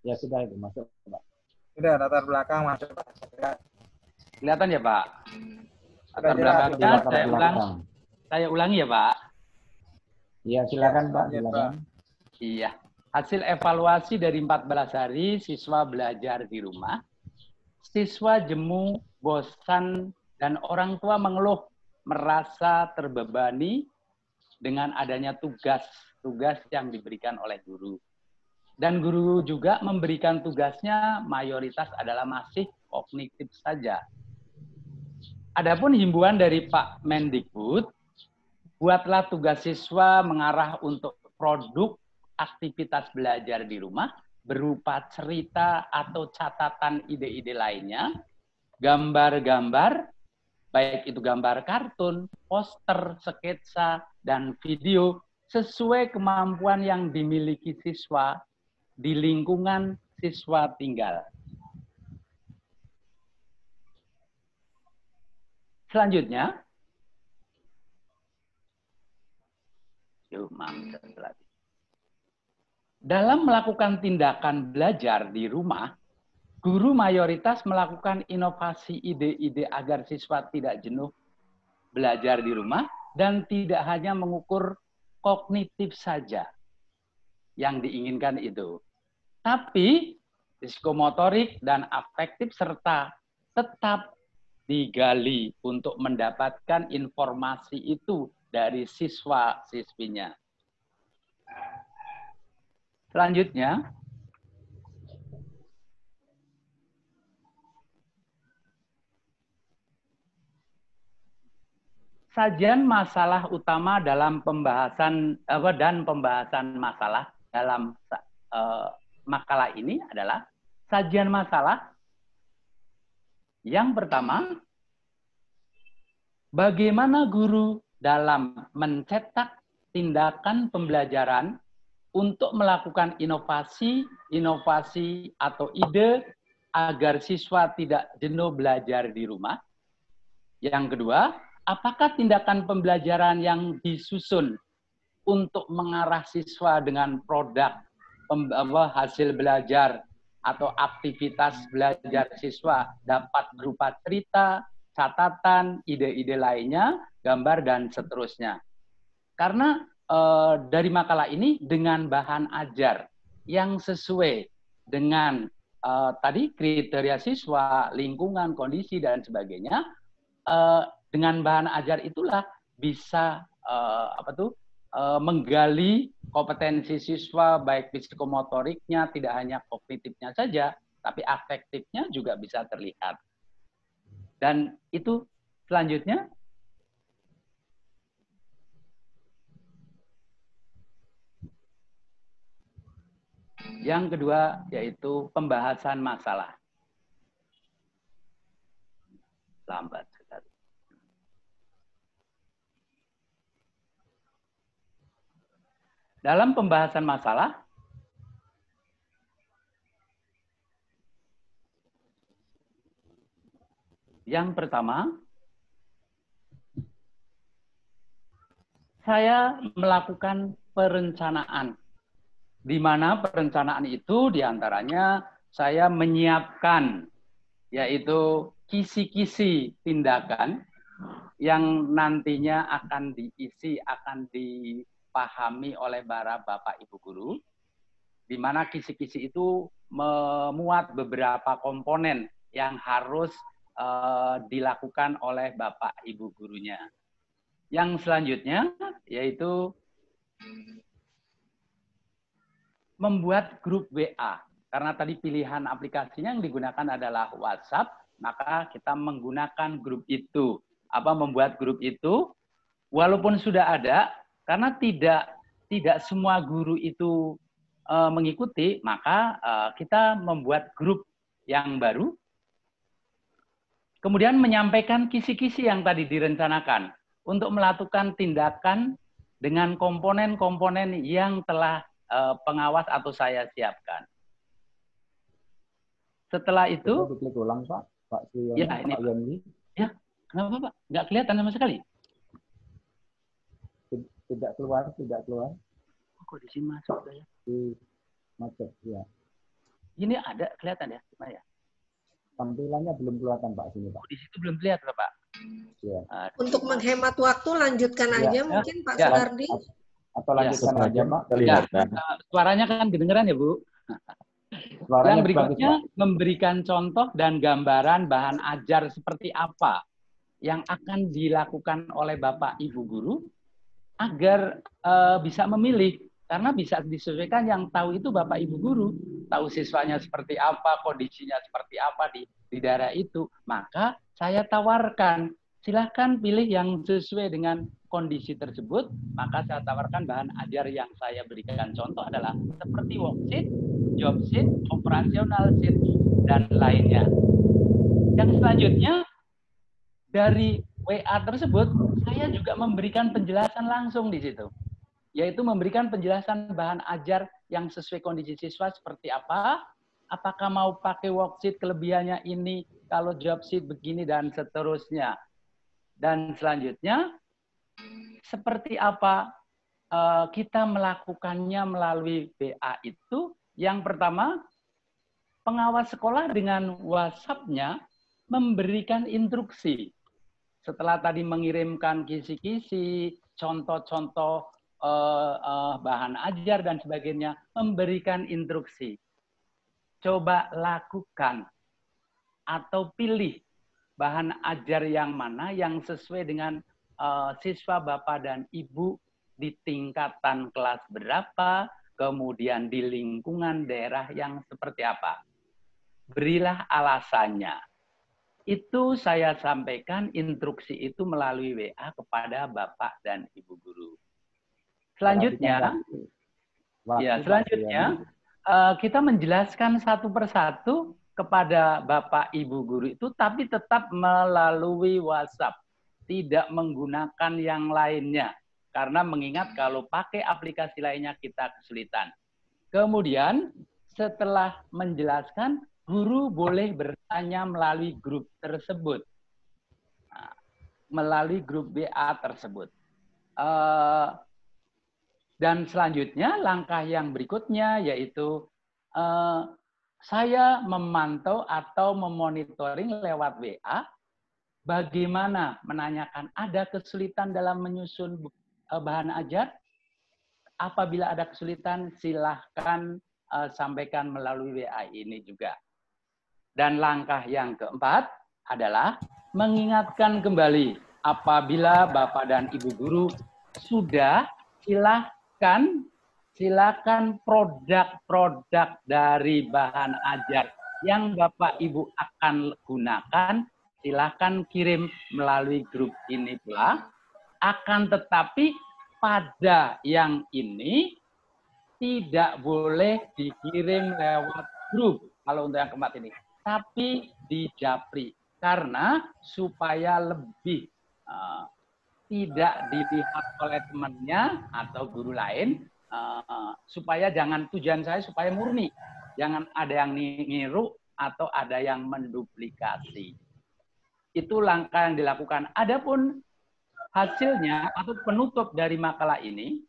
Ya sudah itu masuk, Pak. Sudah latar belakang masuk, Pak. Kelihatan ya, Pak? Latar belakangnya saya ulangi ya, Pak. Iya, silakan, Pak. Silakan. Iya. Hasil evaluasi dari 14 hari siswa belajar di rumah. Siswa jemu, bosan, dan orang tua mengeluh merasa terbebani dengan adanya tugas yang diberikan oleh guru. Dan guru juga memberikan tugasnya mayoritas adalah masih kognitif saja. Adapun himbauan dari Pak Mendikbud, buatlah tugas siswa mengarah untuk produk aktivitas belajar di rumah berupa cerita atau catatan ide-ide lainnya, gambar-gambar, baik itu gambar kartun, poster, sketsa, dan video sesuai kemampuan yang dimiliki siswa di lingkungan siswa tinggal. Selanjutnya, dalam melakukan tindakan belajar di rumah, guru mayoritas melakukan inovasi ide-ide agar siswa tidak jenuh belajar di rumah dan tidak hanya mengukur kognitif saja yang diinginkan itu. Tapi psikomotorik dan afektif serta tetap digali untuk mendapatkan informasi itu dari siswa-siswinya. Selanjutnya, sajian masalah utama dalam pembahasan masalah dalam makalah ini adalah sajian masalah. Yang pertama, bagaimana guru dalam mencetak tindakan pembelajaran untuk melakukan inovasi atau ide agar siswa tidak jenuh belajar di rumah. Yang kedua, apakah tindakan pembelajaran yang disusun untuk mengarah siswa dengan produk hasil belajar atau aktivitas belajar siswa dapat berupa cerita, catatan, ide-ide lainnya, gambar, dan seterusnya. Karena dari makalah ini dengan bahan ajar yang sesuai dengan tadi kriteria siswa, lingkungan, kondisi, dan sebagainya, dengan bahan ajar itulah bisa menggali kompetensi siswa baik psikomotoriknya, tidak hanya kognitifnya saja, tapi afektifnya juga bisa terlihat. Dan itu selanjutnya yang kedua yaitu pembahasan masalah. Lambat sekali. Dalam pembahasan masalah, yang pertama, saya melakukan perencanaan. Di mana perencanaan itu diantaranya saya menyiapkan, yaitu kisi-kisi tindakan yang nantinya akan diisi, akan dipahami oleh para Bapak Ibu Guru, di mana kisi-kisi itu memuat beberapa komponen yang harus dilakukan oleh Bapak Ibu Gurunya. Yang selanjutnya yaitu membuat grup WA. Karena tadi pilihan aplikasinya yang digunakan adalah WhatsApp, maka kita menggunakan grup itu. membuat grup itu, walaupun sudah ada, karena tidak semua guru itu mengikuti, maka kita membuat grup yang baru, kemudian menyampaikan kisi-kisi yang tadi direncanakan untuk melakukan tindakan dengan komponen-komponen yang telah pengawas atau saya siapkan. Setelah itu, klik ulang Pak Suyono, ya ini Pak Yoni. Ya, kenapa Pak? Nggak kelihatan sama sekali. Tidak keluar. Oh, kok di sini masuk ya? Masuk, ya. Ini ada kelihatan ya, ya. Tampilannya belum kelihatan Pak sini Pak. Oh, di situ belum kelihatan Pak. Ya. Untuk menghemat waktu, lanjutkan aja mungkin Pak Suhardi. Atau lanjutkan aja Pak. Ya, suaranya kan kedengeran ya Bu. Yang berikutnya memberikan contoh dan gambaran bahan ajar seperti apa yang akan dilakukan oleh Bapak Ibu Guru agar bisa memilih, karena bisa disesuaikan. Yang tahu itu Bapak Ibu Guru, tahu siswanya seperti apa, kondisinya seperti apa di daerah itu. Maka saya tawarkan, silahkan pilih yang sesuai dengan kondisi tersebut. Maka saya tawarkan bahan ajar yang saya berikan contoh adalah seperti worksheet, job sheet, operasional sheet, dan lainnya. Yang selanjutnya, dari WA tersebut, saya juga memberikan penjelasan langsung di situ. Yaitu memberikan penjelasan bahan ajar yang sesuai kondisi siswa seperti apa, apakah mau pakai worksheet kelebihannya ini, kalau job sheet begini, dan seterusnya. Dan selanjutnya, seperti apa kita melakukannya melalui WA itu. Yang pertama, pengawas sekolah dengan WhatsApp-nya memberikan instruksi. Setelah tadi mengirimkan kisi-kisi, contoh-contoh bahan ajar dan sebagainya, memberikan instruksi. Coba lakukan atau pilih bahan ajar yang mana yang sesuai dengan siswa Bapak dan Ibu di tingkatan kelas berapa, kemudian di lingkungan daerah yang seperti apa. Berilah alasannya. Itu saya sampaikan instruksi itu melalui WA kepada Bapak dan Ibu Guru. Selanjutnya, kita menjelaskan satu persatu kepada Bapak Ibu Guru itu, tapi tetap melalui WhatsApp. Tidak menggunakan yang lainnya. Karena mengingat kalau pakai aplikasi lainnya kita kesulitan. Kemudian setelah menjelaskan, guru boleh bertanya melalui grup tersebut. Nah, melalui grup WA tersebut. Dan selanjutnya langkah yang berikutnya yaitu saya memantau atau memonitoring lewat WA. Bagaimana menanyakan ada kesulitan dalam menyusun bahan ajar. Apabila ada kesulitan, silahkan sampaikan melalui WA ini juga. Dan langkah yang keempat adalah mengingatkan kembali. Apabila Bapak dan Ibu Guru sudah, silakan produk-produk dari bahan ajar yang Bapak Ibu akan gunakan, silakan kirim melalui grup ini pula. Akan tetapi pada yang ini tidak boleh dikirim lewat grup kalau untuk yang keempat ini, tapi di Japri, karena supaya lebih tidak dilihat oleh temannya atau guru lain, supaya jangan, tujuan saya supaya murni, jangan ada yang niru atau ada yang menduplikasi. Itu langkah yang dilakukan. Adapun hasilnya atau penutup dari makalah ini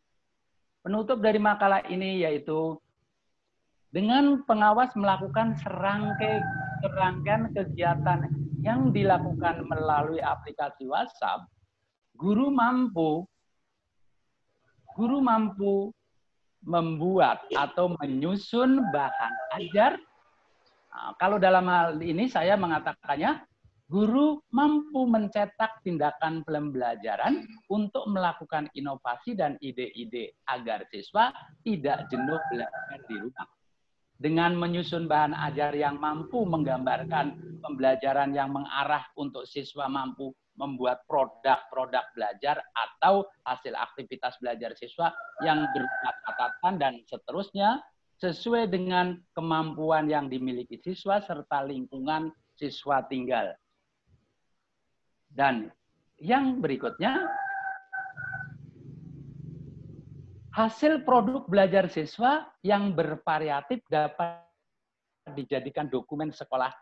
yaitu dengan pengawas melakukan serangkaian kegiatan yang dilakukan melalui aplikasi WhatsApp, guru mampu membuat atau menyusun bahan ajar. Nah, kalau dalam hal ini saya mengatakannya, guru mampu mencetak tindakan pembelajaran untuk melakukan inovasi dan ide-ide agar siswa tidak jenuh belajar di rumah. Dengan menyusun bahan ajar yang mampu menggambarkan pembelajaran yang mengarah untuk siswa mampu membuat produk-produk belajar atau hasil aktivitas belajar siswa yang berupa catatan dan seterusnya sesuai dengan kemampuan yang dimiliki siswa serta lingkungan siswa tinggal. Dan yang berikutnya, hasil produk belajar siswa yang bervariatif dapat dijadikan dokumen sekolah